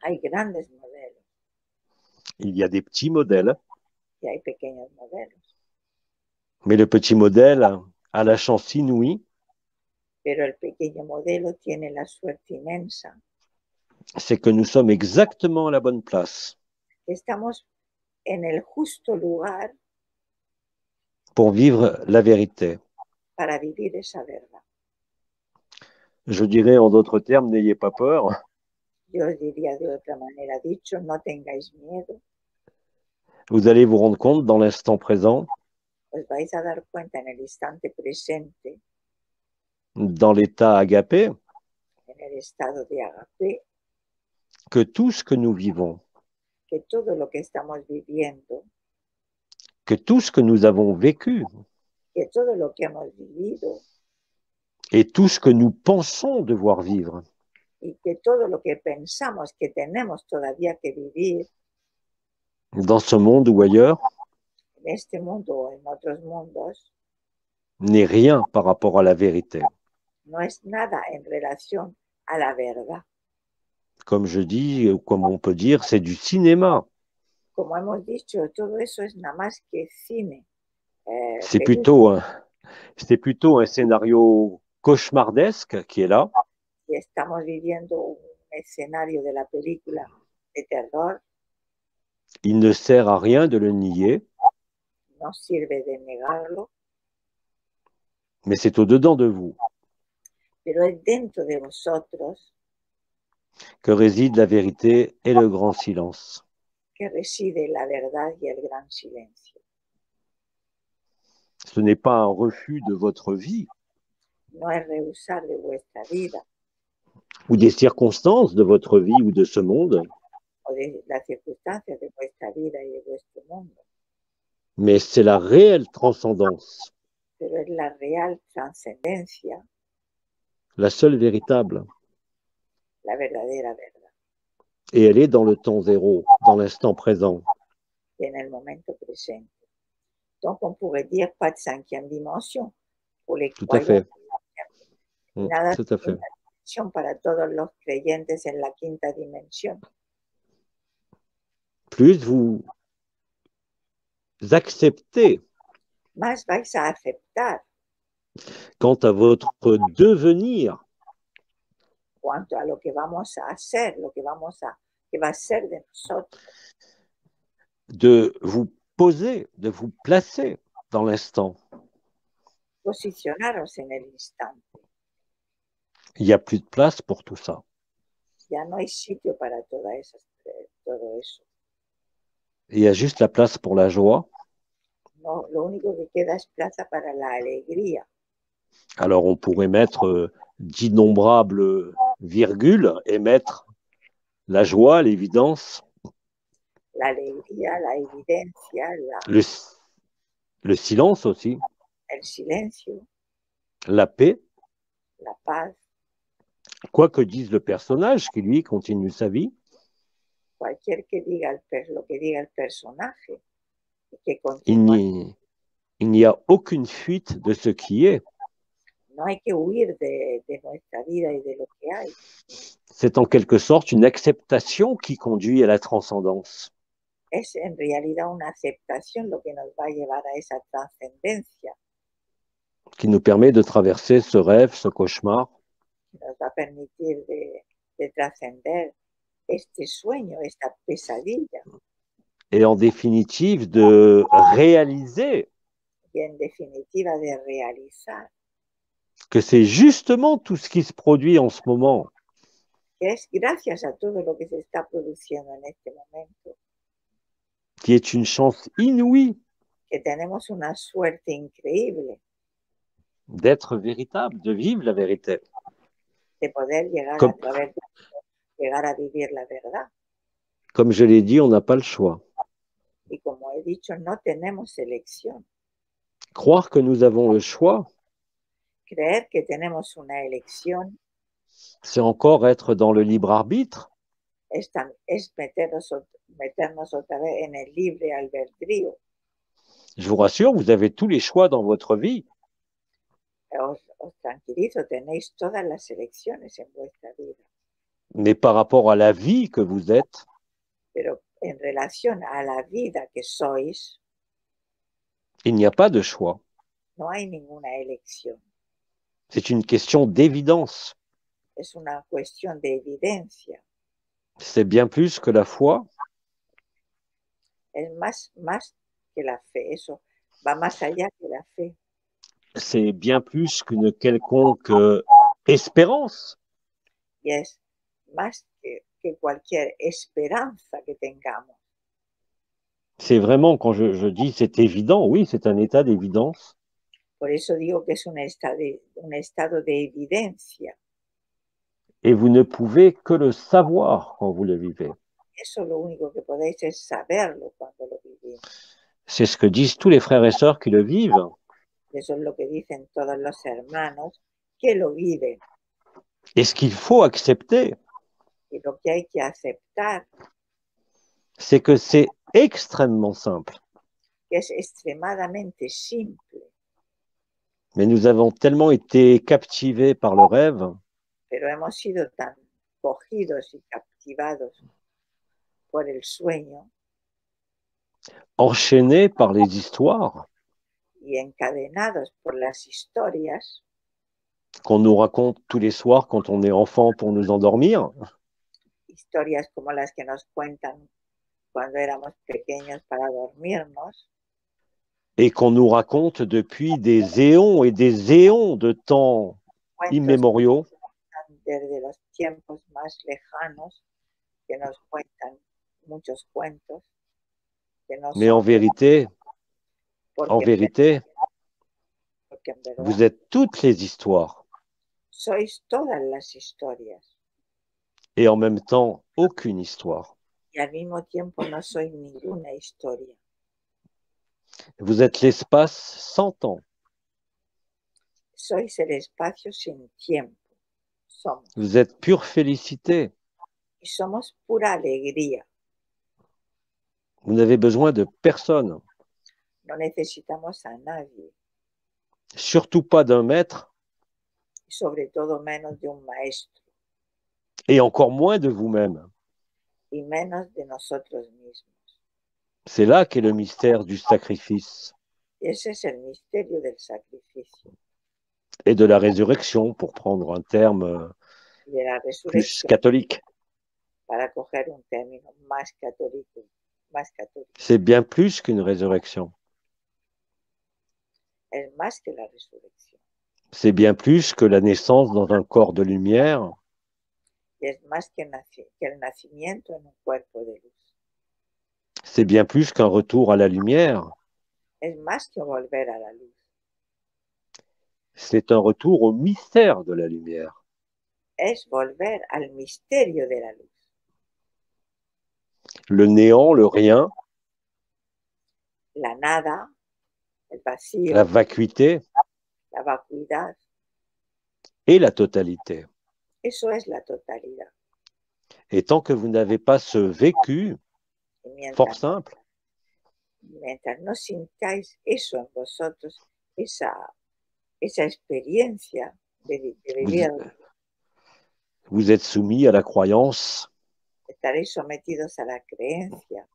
hay grandes modelos il y a des petits modèles, y hay pequeños modelos, mais le petit modèle a la chance inouïe, pero el pequeño modelo tiene la suerte inmensa. c'est que nous sommes exactement à la bonne place Estamos en el justo lugar pour vivre la vérité. para vivir esa verdad. Je dirais en d'autres termes, n'ayez pas peur. Yo os diría de otra manera dicho, no tengáis miedo, Vous allez vous rendre compte dans l'instant présent, os vais a dar cuenta en el instante presente, dans l'état agapé, en el estado de agape, que tout ce que nous vivons, que todo lo que estamos viviendo, que tout ce que nous avons vécu que todo lo que hemos vivido et tout ce que nous pensons devoir vivre y que todo lo que pensamos que tenemos todavía que vivir dans ce monde ou ailleurs en este mundo o en otros mundos, n'est rien par rapport à la vérité. no es nada en relación a la verdad. Comme je dis, ou comme on peut dire, c'est du cinéma. Como hemos dicho, todo eso es nada más que cine. C'est Película. plutôt un scénario cauchemardesque qui est là. Y estamos viviendo un escenario de la película de terror, Il ne sert à rien de le nier, no sirve de negarlo, mais c'est au-dedans de vous pero es dentro de vosotros que réside la vérité et le grand silence. que reside la verdad y el gran silencio. Ce n'est pas un refus de votre vie No es rehusar de vuestra vida ou des circonstances de votre vie ou de ce monde, o de las circunstancias de vuestra vida y de vuestro mundo, mais c'est la réelle transcendance, pero es la real trascendencia, la seule véritable. la verdadera verdad. Et elle est dans le temps zéro, dans l'instant présent. Y en el momento presente. Donc, on pourrait dire pas de cinquième dimension pour les Tout à croyants. fait. Mm, Nada tout de à fait. quinta dimensión para todos los creyentes en la quinta dimensión. Plus vous acceptez Más vais a aceptar quant à votre devenir, cuanto a lo que vamos a hacer, que va a ser de nosotros, de vous poser, de vous placer dans l'instant. posicionaros en el instante. Il n'y a plus de place pour tout ça. Ya no hay sitio para todo eso. Il y a juste la place pour la joie. No, lo único que queda es plaza para la alegría. Alors on pourrait mettre d'innombrables virgules et mettre la joie, l'évidence, La alegría, la evidencia, le silence aussi, el silencio, la paix, la paz, quoi que dise le personnage qui lui continue sa vie. cualquier que diga lo que diga el personaje y que Il continúe. n'y a aucune fuite de ce qui est. No hay que huir de nuestra vida y de lo que hay. C'est en quelque sorte une acceptation qui conduit à la transcendance. es en realidad una aceptación lo que nos va a llevar a esa trascendencia, qui nous permet de traverser ce rêve, ce cauchemar, que nos va a permitir de trascender este sueño, esta pesadilla, et en définitive de réaliser y en definitiva de realizar, que c'est justement tout ce qui se produit en ce moment que es gracias a todo lo que se está produciendo en este momento, qui est une chance inouïe que tenemos una suerte increíble d'être véritable, de vivre la vérité. de poder llegar Comme, a través de llegar a vivir la verdad. comme je l'ai dit, on n'a pas le choix. Y como he dicho, no tenemos elección. Croire que nous avons le choix, Creer que tenemos una elección c'est encore être dans le libre arbitre, es meternos otra vez en el libre albedrío. je vous rassure, vous avez tous les choix dans votre vie. Os tranquilizo, tenéis todas las elecciones en vuestra vida, Mais par rapport à la vie que vous êtes, pero en relación a la vida que sois, il n'y a pas de choix. no hay ninguna elección. C'est une question d'évidence. Es una cuestión de evidencia. C'est bien plus que la foi, Es más que la fe. Eso va más allá que la fe. c'est bien plus qu'une quelconque espérance. Y es más que cualquier esperanza que tengamos. C'est vraiment, quand je dis c'est évident, oui, c'est un état d'évidence. Por eso digo que es un estado de evidencia. Et vous ne pouvez que le savoir quand vous le vivez. Eso lo único que podéis es saberlo cuando lo vivís. C'est ce que disent tous les frères et sœurs qui le vivent. Eso es lo que dicen todos los hermanos que lo viven. Et ce qu'il faut accepter, Y lo que hay que aceptar c'est que c'est extrêmement simple. que es extremadamente simple, Mais nous avons tellement été captivés par le rêve pero hemos sido tan cogidos y captivados por el sueño enchaînés par les histoires y encadenados por las historias qu'on nous raconte tous les soirs quand on est enfant pour nous endormir, historias como las que nos cuentan cuando éramos pequeños para dormirnos, et qu'on nous raconte depuis des éons et des éons de temps cuentos immémoriaux, desde los tiempos más lejanos que nos cuentan muchos cuentos que no mais en son vérité, porque en vérité, en verdad vous êtes toutes les histoires sois todas las historias et en même temps aucune histoire. y al mismo tiempo no sois ninguna historia. Vous êtes l'espace sans temps. Sois el espacio sin tiempo. Somos. Vous êtes pure félicité. Y somos pura alegría. Vous n'avez besoin de personne, No necesitamos a nadie. surtout pas d'un maître Y sobre todo menos de un maestro. et encore moins de vous-même. Y menos de nosotros mismos. C'est là qu'est le mystère du sacrifice Y ese es el misterio del sacrificio. et de la résurrection, pour prendre un terme Y de la plus resurrección, catholique. para coger un término más católico. C'est bien plus qu'une résurrection. Es más que la resurrección. C'est bien plus que la naissance dans un corps de lumière. Y es más que el nacimiento en un cuerpo de luz. C'est bien plus qu'un retour à la lumière. Es más que volver a la luz. C'est un retour au mystère de la lumière. Es volver al misterio de la luz. Le néant, le rien, La nada, el vacío, la vacuité la vacuidad, et la totalité. eso es la totalidad. Et tant que vous n'avez pas ce vécu Y fort simple, mientras no sintáis eso en vosotros, esa experiencia de vivir, vous êtes soumis à la croyance estaréis sometidos a la creencia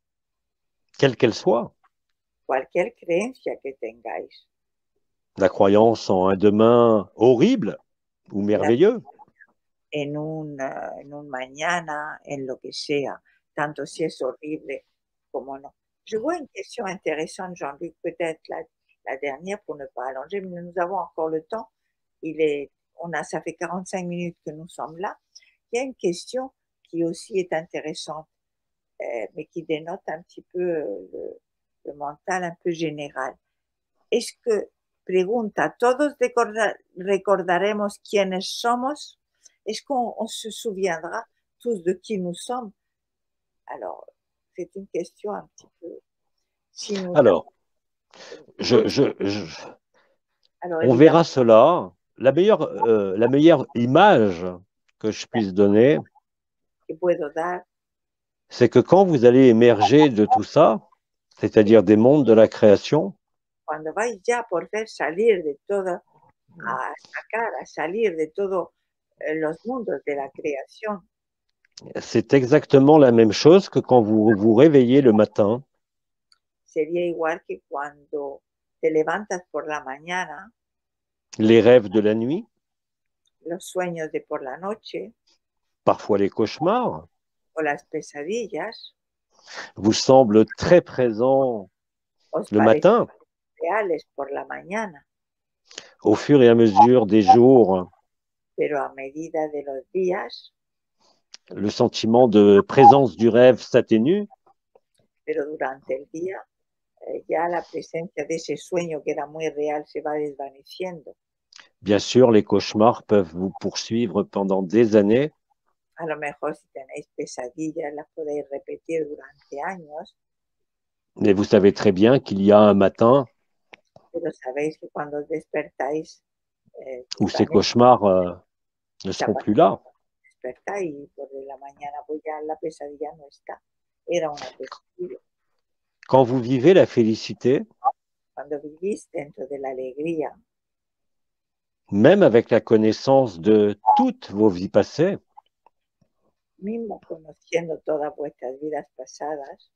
quelle qu'elle soit. cualquier creencia que tengáis, La croyance en un demain horrible ou la- merveilleux. en un mañana, en lo que sea, tanto si es horrible como no. Je vois une question intéressante, Jean-Luc, peut-être la dernière pour ne pas allonger, mais nous avons encore le temps. Ça fait 45 minutes que nous sommes là. Il y a une question qui aussi est intéressante, mais qui dénote un petit peu le mental un peu général. Est-ce que, pregunta, ¿todos recordaremos quiénes somos? Est-ce qu'on se souviendra tous de qui nous sommes? Alors, c'est une question un petit peu. Si nous Alors, nous- alors on évidemment, verra cela. La meilleure image que je puisse donner, que puedo dar, c'est que quand vous allez émerger de tout ça, c'est-à-dire des mondes de la création, cuando vais ya por ver salir de todo, a sacar, a salir de todos los mundos de la creación, c'est exactement la même chose que quand vous vous réveillez le matin, sería igual que cuando te levantas por la mañana, les rêves de la nuit, los sueños de por la noche parfois les cauchemars, o las pesadillas vous semblent très présents os le parecen matin, reales por la mañana, au fur et à mesure des jours, pero a medida de los días, le sentiment de présence du rêve s'atténue. pero durante el día, ya la presencia de ese sueño que era muy real se va desvaneciendo. Bien sûr, les cauchemars peuvent vous poursuivre pendant des années, A lo mejor si tenéis pesadillas las podéis repetir durante años, mais vous savez très bien qu'il y a un matin pero sabéis que cuando os despertáis, où ces desvanece, cauchemars ne seront plus desaparece, là. despertáis y por la mañana pues ya la pesadilla no está. Era una pesadilla. Quand vous vivez la félicité, Cuando vivís dentro de la alegría, même avec la connaissance de toutes vos vies passées, mismo conociendo todas vuestras vidas pasadas,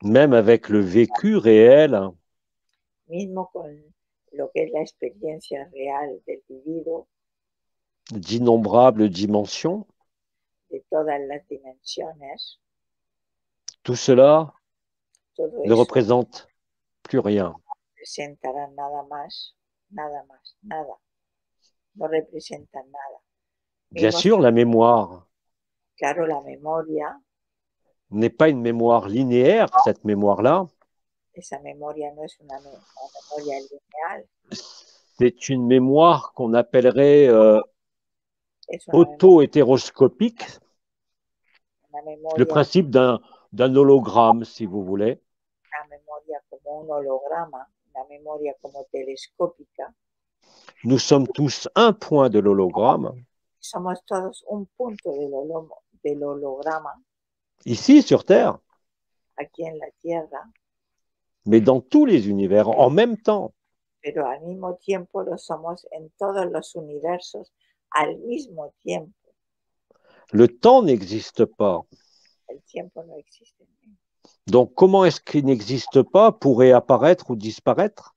même avec le vécu réel mismo con lo que es la experiencia real del vivido, d'innombrables dimensions, de todas las dimensiones, tout cela todo ne eso représente plus rien. presentará nada más, nada, no representa nada. Bien Mismo, sûr, la mémoire claro, la memoria, n'est pas une mémoire linéaire, cette mémoire-là, esa memoria no es una memoria lineal, c'est une mémoire qu'on appellerait es auto-hétéroscopique, una le memoria, principe d'un hologramme, si vous voulez. una memoria como un holograma, una memoria como telescópica. Nous sommes tous un point de l'hologramme, Somos todos un punto del holograma ici sur Terre, aquí en la Tierra, mais dans tous les univers en même temps. pero al mismo tiempo lo somos en todos los universos al mismo tiempo. Le temps n'existe pas. El tiempo no existe. Donc, comment est-ce qu'il n'existe pas pourrait apparaître ou disparaître?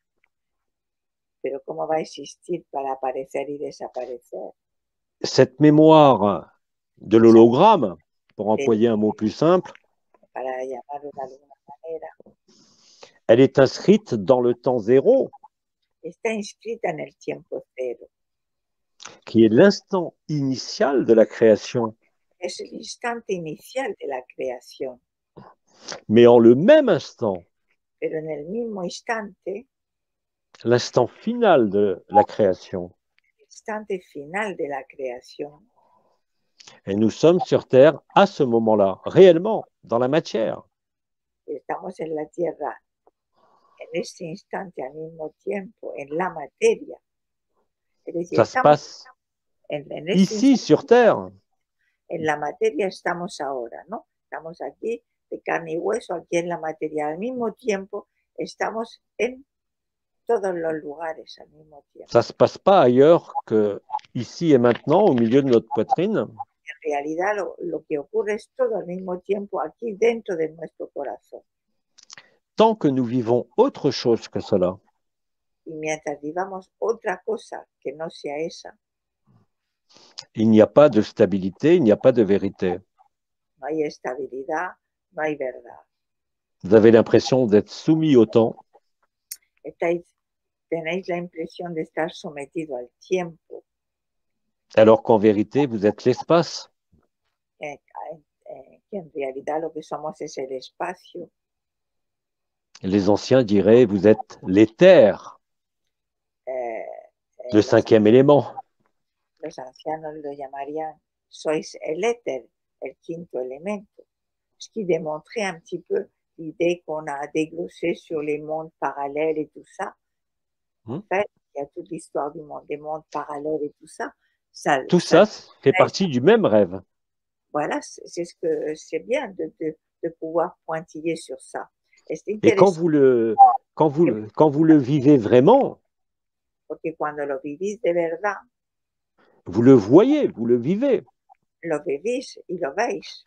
Pero ¿cómo va a existir para aparecer y desaparecer? Cette mémoire de l'hologramme, pour Eh, employer un mot plus simple, Para llamarlo de alguna manera, elle est inscrite dans le temps zéro, está inscrita en el tiempo cero. qui est l'instant initial de la création. Es el instante inicial de la creación, Mais en le même instant, pero en el mismo instante, l'instant final de la création. el instante final de la creación, Et nous sommes sur Terre à ce moment-là, réellement, dans la matière. estamos en la Tierra en este instante al mismo tiempo en la materia. Es decir, Ça se estamos passe en este ici instante, sur Terre. en la materia estamos ahora, ¿no? Estamos aquí de carne y hueso, aquí en la materia. Al mismo tiempo estamos en todos los lugares al mismo tiempo. Ça se passe pas ailleurs que ici et maintenant, au milieu de notre poitrine. En realidad lo que ocurre es todo al mismo tiempo aquí dentro de nuestro corazón. tant que nous vivons autre chose que cela, y mientras vivamos otra cosa que no sea esa, il n'y a pas de stabilité, il n'y a pas de vérité. no hay estabilidad, no hay verdad. Vous avez l'impression d'être soumis au temps, Tenéis la impresión de estar sometido al tiempo, alors qu'en vérité, vous êtes l'espace. que en realidad lo que somos es el espacio. Les anciens diraient, vous êtes l'éther, le Los, cinquième élément. los ancianos lo llamarían, sois el éter, el quinto élémento. Ce qui démontrait un petit peu l'idée qu'on a déglossé sur les mondes parallèles et tout ça. En fait, il y a toute l'histoire du monde, des mondes parallèles et tout ça. Tout ça fait partie du même rêve. Voilà, c'est ce que c'est bien de pouvoir pointiller sur ça. Et quand vous le vivez vraiment, porque cuando lo vivís de verdad, vous le voyez, vous le vivez. lo vivís y lo veis.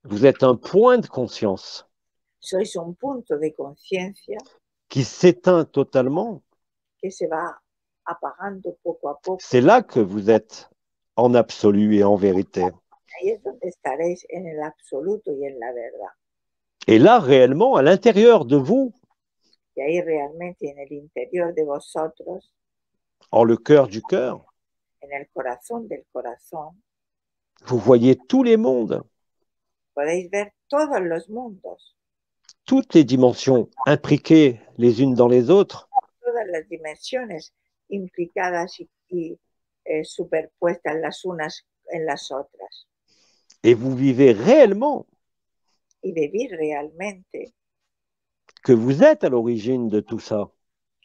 Vous êtes un point de conscience Sois un punto de conciencia qui s'éteint totalement. que se va apagando poco a poco. C'est là que vous êtes en absolu et en vérité. Ahí es donde estaréis en el absoluto y en la verdad. Et là, réellement, à l'intérieur de vous, Y ahí realmente en el interior de vosotros, en le cœur du cœur, en el corazón del corazón, vous voyez tous les mondes, podéis ver todos los mundos, toutes les dimensions imbriquées les unes dans les autres, todas las dimensiones implicadas y superpuestas las unas en las otras. et vous vivez réellement Y vivir realmente que vous êtes à l'origine de tout ça.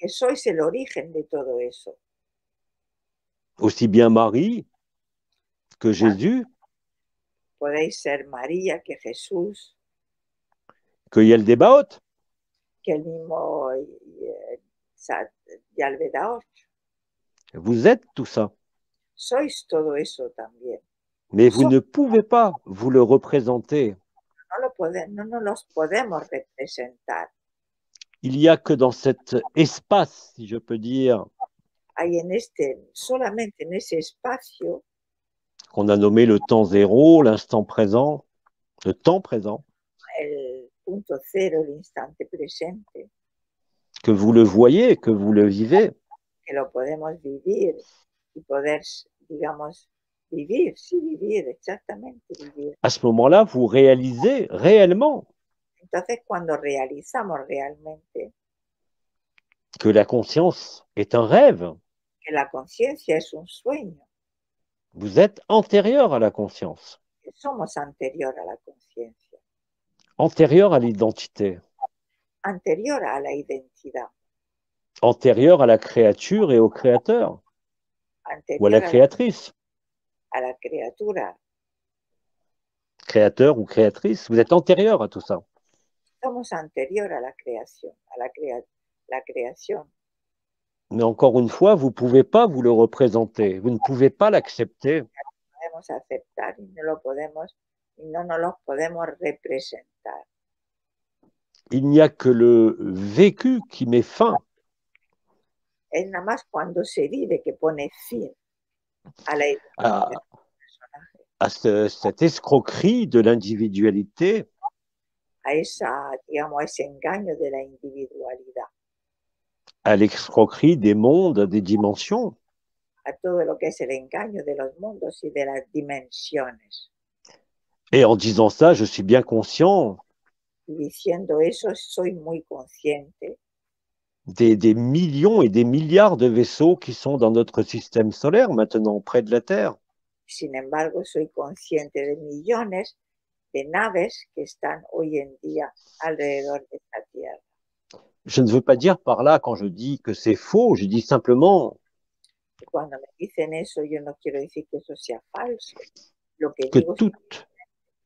que sois el origen de todo eso. Aussi bien Marie que Jésus, Podéis ser María, que Jesús, que Yaldabaoth, que el mismo Yaldabaoth. vous êtes tout ça. Sois todo eso también. Mais vous ne pouvez pas vous le représenter. No nos los podemos representar. Il n'y a que dans cet espace, si je peux dire, Hay solamente en ese espacio qu'on a nommé le temps zéro, l'instant présent, le temps présent, el punto cero, el instante presente, que vous le voyez, que vous le vivez. que lo podemos vivir y poder, digamos, vivir, sí, vivir, exactamente vivir. À ce moment-là, vous réalisez réellement Entonces, cuando realizamos realmente que la conscience est un rêve. que la conciencia es un sueño, Vous êtes antérieur à la conscience, que somos anterior a la conciencia, antérieur à l'identité, anterior a la identidad, antérieur à la créature et au créateur, ou à la anterior créatrice, a la criatura. créateur ou créatrice. Vous êtes antérieur à tout ça. Somos anterior a la creación, la creación. Mais encore une fois, vous ne pouvez pas vous le représenter, vous ne pouvez pas l'accepter. Podemos aceptar y no nos los podemos representar. Il n'y a que le vécu qui met fin Es nada más cuando se vive que pone fin a la identidad del personaje, à cette escroquerie de l'individualité a ese engaño de la individualidad, à l'escroquerie des mondes, des dimensions. a todo lo que es el engaño de los mundos y de las dimensiones. Et en disant ça, je suis bien conscient Y diciendo eso, soy muy consciente des millions et des milliards de vaisseaux qui sont dans notre système solaire maintenant, près de la Terre. Sin embargo, soy consciente de millones de naves que están hoy en día alrededor de esta Tierra. Je ne veux pas dire par là, quand je dis que c'est faux, je dis simplement Y cuando me dicen eso, yo no quiero decir que eso sea falso. Lo que que digo toutes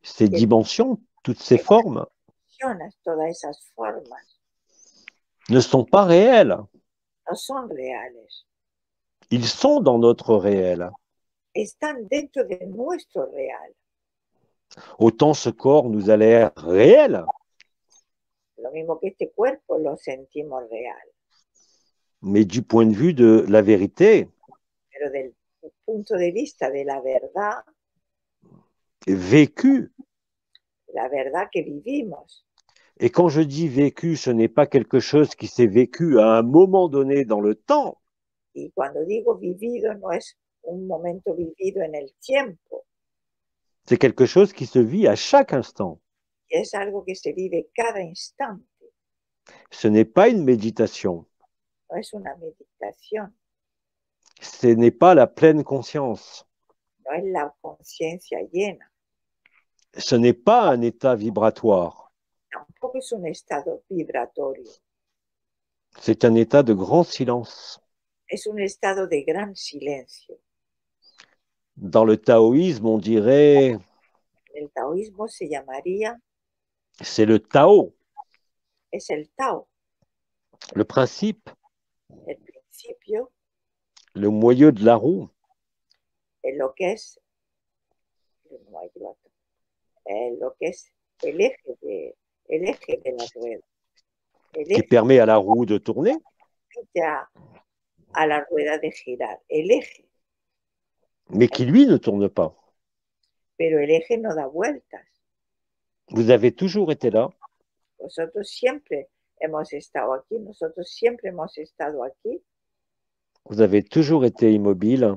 ces dimensions, toutes ces formes es que todas esas formas ne sont pas réels. no son reales. Ils sont dans notre réel. Están dentro de nuestro real. Autant ce corps nous a l'air réel, lo mismo que este cuerpo lo sentimos real, Mais du point de vue de la vérité, pero del punto de vista de vécu, la verdad que vivimos, et quand je dis vécu, ce n'est pas quelque chose qui s'est vécu à un moment donné dans le temps, y cuando digo vivido no es un momento vivido en el tiempo, c'est quelque chose qui se vit à chaque instant. es algo que se vive cada instante, Ce n'est pas une méditation, no es una meditación, ce n'est pas la pleine conscience, no es la conciencia llena, ce n'est pas un état vibratoire, tampoco es un estado vibratorio, c'est un état de grand silence. es un estado de gran silencio. Dans le taoïsme, on dirait En el taoísmo se llamaría, c'est le Tao, es el Tao, le principe, el principio, le moyeu de la roue, en lo que es, no hay otro, lo que es el eje de la rueda, el qui eje permet à la roue de tourner, a la rueda de girar, el eje, mais qui lui ne tourne pas. pero el eje no da vueltas. Vous avez toujours été là, Nosotros siempre hemos estado aquí, nosotros siempre hemos estado aquí, vous avez toujours été immobile,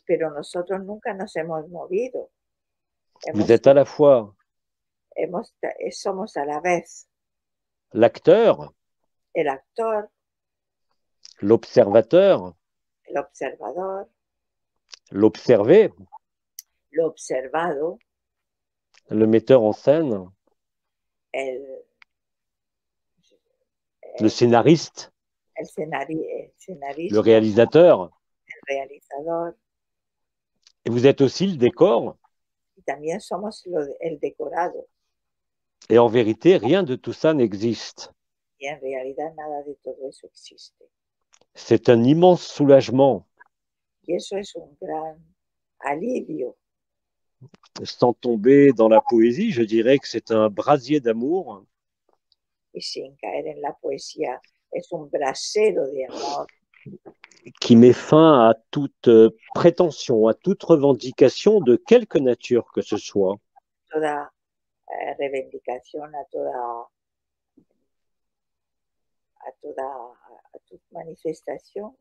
pero nosotros nunca nos hemos movido. vous êtes à la fois Somos a la vez l'acteur, el actor, l'observateur, el observador, l'observé, lo observado, le metteur en scène, el, le scénariste, el le scenarista, réalisateur. el realizador, Et vous êtes aussi le décor. y también somos el decorado. Et en vérité, rien de tout ça n'existe. Y en realidad nada de todo eso existe. C'est un immense soulagement. Y eso es un gran alivio. Sans tomber dans la poésie, je dirais que c'est un brasier d'amour Y sin caer en la poesía, es un brasero de amor qui met fin à toute prétention, à toute revendication de quelque nature que ce soit. toda reivindicación, a toute manifestation,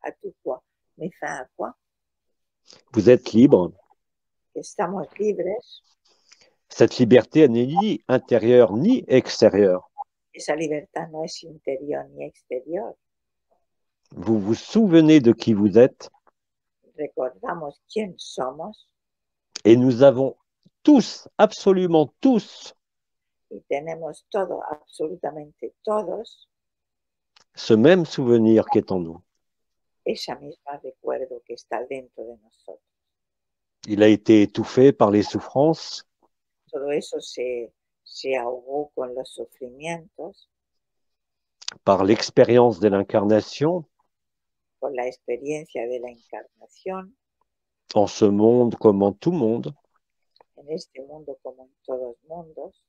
a tout quoi, mais fin à quoi, Vous êtes libre. que estamos libres. Cette liberté n'est ni intérieure ni extérieure. Esa libertad no es interior ni exterior. Vous vous souvenez de qui vous êtes Recordamos quién somos et nous avons tous, absolument tous, y tenemos todo, absolutamente todos, ce même souvenir qui est en nous. esa misma recuerdo que está dentro de nosotros. Il a été étouffé par les souffrances, Todo eso se ahogó con los sufrimientos, par l'expérience de l'incarnation por la experiencia de la encarnación, en ce monde comme en tout monde, en este mundo como en todos mundos,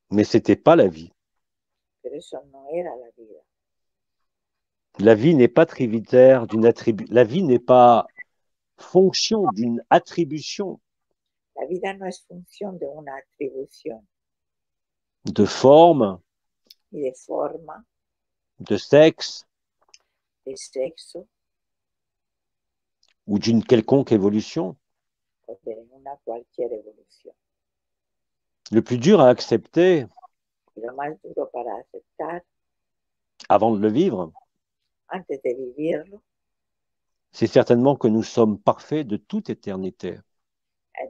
mais c'était pas la vie. pero eso no era la vida. La vie n'est pas tributaire d'une attribution. La vie n'est pas fonction d'une attribution La vida no es función de una atribución, de forme, ni de forma, de sexe de sexo ou d'une quelconque évolution. o de una cualquier evolución. Le plus dur à accepter Y lo más duro para aceptar avant de le vivre, antes de vivirlo, c'est certainement que nous sommes parfaits de toute éternité.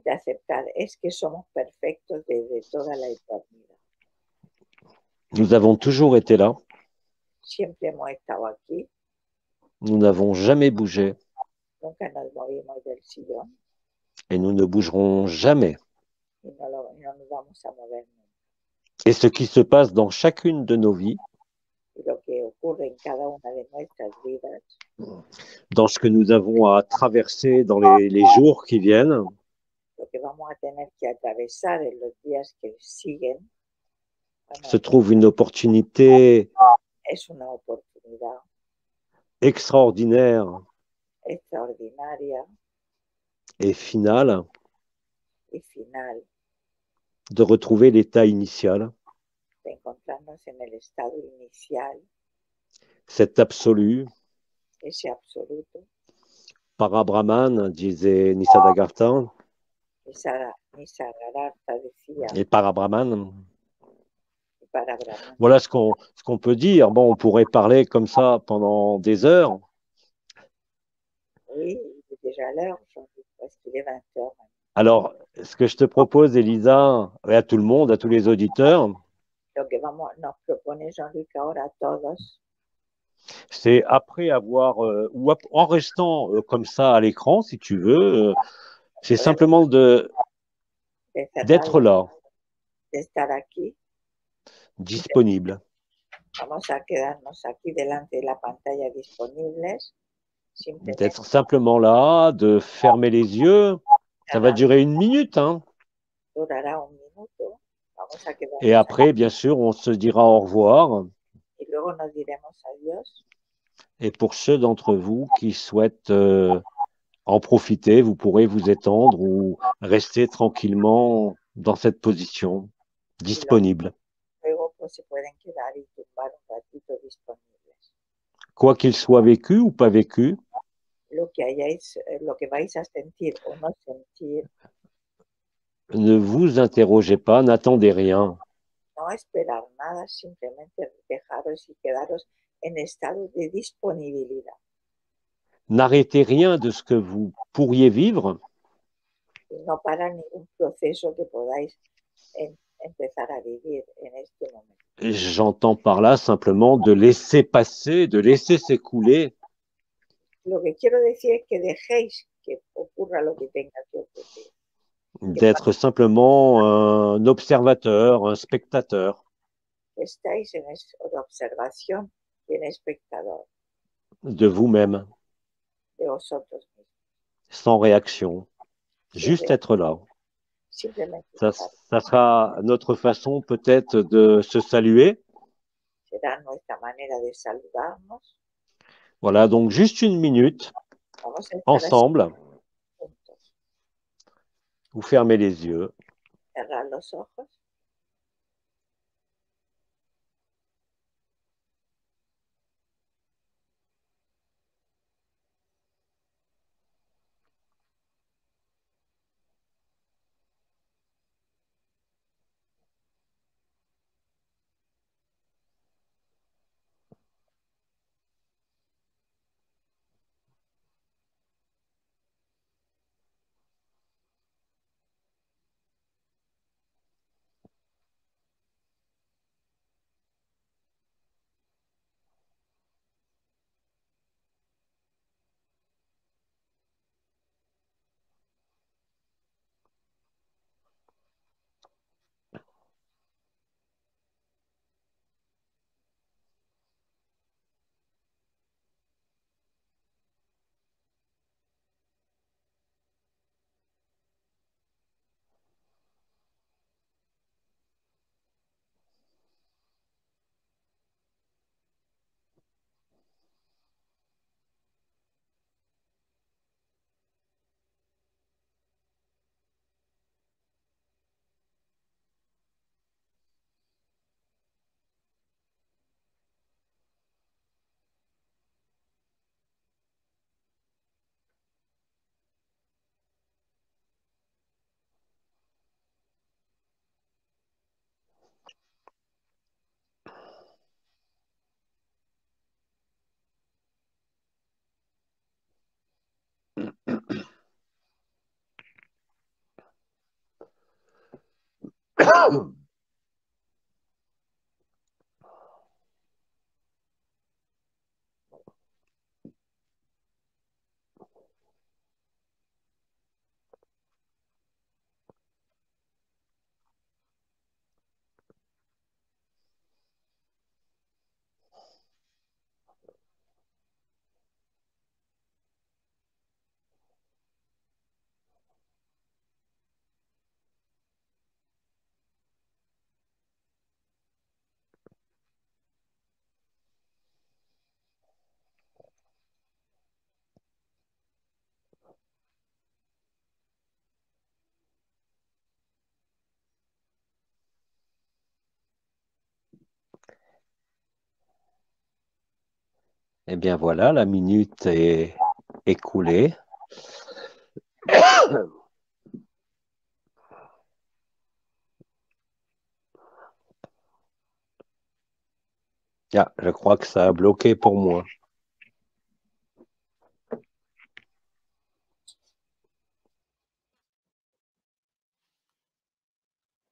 de aceptar, es que somos perfectos desde toda la eternidad. Nous avons toujours été là, Siempre hemos estado aquí, nous n'avons jamais bougé nunca nos movimos del sillón et nous ne bougerons jamais. y no nos vamos a mover nunca. Et ce qui se passe dans chacune de nos vies, Y lo que ocurre en cada una de nuestras vidas, dans ce que nous avons à traverser dans les jours qui viennent, lo que vamos a tener que atravesar en los días que siguen, se Bueno, trouve une opportunité es una oportunidad extraordinaire extraordinaria et finale y final de retrouver l'état initial, de encontrarnos en el estado inicial, cet absolu. ese absoluto. Para Brahman, disait Nisargadatta, Nisargadatta decía, et para Brahman. para Brahman. Voilà ce qu'on peut dire. Bon, on pourrait parler comme ça pendant des heures. Oui, il est déjà l'heure aujourd'hui, parce qu'il est 20 heures. Alors, ce que je te propose, Elisa, et à tout le monde, à tous les auditeurs, Lo que nos propone Jean-Luc ahora a todos, c'est après avoir, ou en restant comme ça à l'écran, si tu veux, c'est podemos simplement d'être cerrarlo, là, de estar aquí, y disponible. vamos a quedarnos aquí delante de la pantalla disponibles, simplemente D'être simplement là, de fermer les yeux. Ça va cerrar, durer 1 minute, hein. durará un minuto, vamos a Et quedarnos aquí après, bien sûr, on se dira au revoir. y luego nos diremos adiós. Et pour ceux d'entre vous qui souhaitent en profiter, vous pourrez vous étendre ou rester tranquillement dans cette position, Y disponible. luego pues se pueden quedar y tumbar un ratito disponibles. Quoi qu'il soit vécu ou pas vécu, Lo que vais a sentir o no sentir, ne vous interrogez pas, n'attendez rien. no esperar nada, simplemente dejaros y quedaros en estado de disponibilidad. N'arrêtez rien de ce que vous pourriez vivre. Y no para ningún proceso que podáis empezar a vivir en este momento. J'entends par là simplement de laisser passer, de laisser s'écouler, Lo que quiero decir es que dejéis que ocurra lo que tenga que ocurrir, que d'être simplement un observateur, un spectateur estáis en observación y en espectador de vous-même, de vosotros mismos. sans réaction, Sin juste être là. simplemente Ça sera notre façon peut-être de se saluer. será nuestra manera de saludarnos. Voilà, donc juste 1 minute, Vamos a estar así ensemble. juntos. Vous fermez les yeux. Cerrar los ojos. Eh bien voilà, la minute est écoulée. Ah, je crois que ça a bloqué pour moi.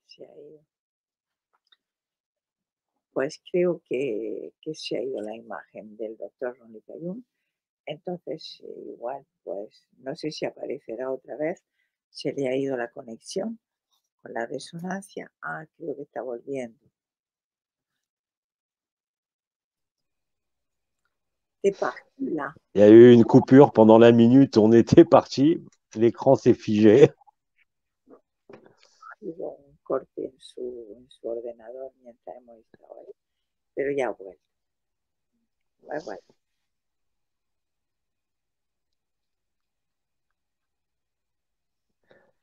Se ha ido. Pues creo que se ha ido la imagen del doctor Ronnie Payún. Entonces, igual, pues no sé si aparecerá otra vez. Se le ha ido la conexión con la resonancia. Ah, creo que está volviendo. T'es parti là. Il y a eu une coupure pendant la minute, on était parti, l'écran s'est figé. Hubo un corte en su ordenador mientras hemos estado ahí, pero ya ha vuelto. Bueno,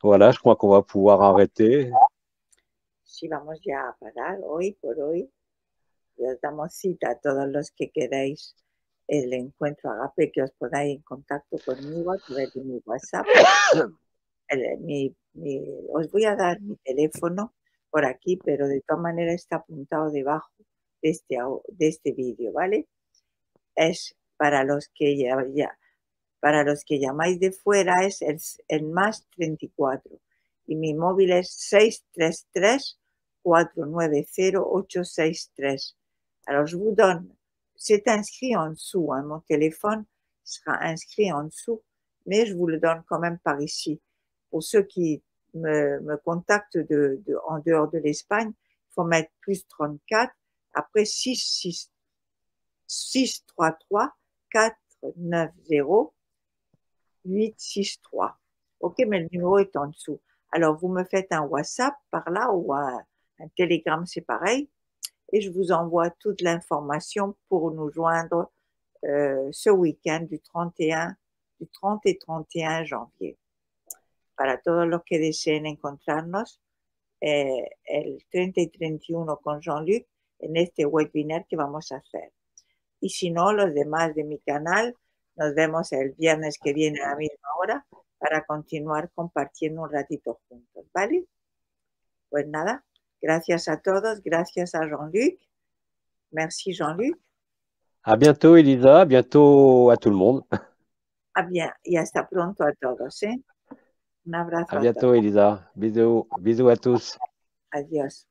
Voilà, je crois qu'on va pouvoir arrêter. si vamos ya a parar hoy por hoy, les damos cita a todos los que queráis el encuentro Agape, que os podáis en contacto conmigo a través de mi WhatsApp. Os voy a dar mi teléfono por aquí, pero de todas maneras está apuntado debajo de este vídeo, ¿vale? Es para los que para los que llamáis de fuera es el más 34 y mi móvil es 633-490-863. Alors, je vous donne, c'est inscrit en dessous, hein, mon téléphone sera inscrit en dessous, mais je vous le donne quand même par ici. Pour ceux qui me contactent en dehors de l'Espagne, il faut mettre plus 34, après 633 490 863. OK, mais le numéro est en dessous. Alors, vous me faites un WhatsApp par là ou un Telegram, c'est pareil, et je vous envoie toute l'information pour nous joindre ce week-end du 30 et 31 janvier. Para todos los que deseen encontrarnos el 30 y 31 con Jean-Luc en este webinar que vamos a hacer. Y si no, los demás de mi canal, nos vemos el viernes que viene a la misma hora para continuar compartiendo un ratito juntos, ¿vale? Pues nada, gracias a todos, gracias a Jean-Luc. Merci Jean-Luc. À bientôt, Elisa, à bientôt à tout le monde. Ah bien, y hasta pronto a todos, ¿eh? Un abrazo À a todos. bientôt, Elisa. Bisous, bisous à tous. Adiós.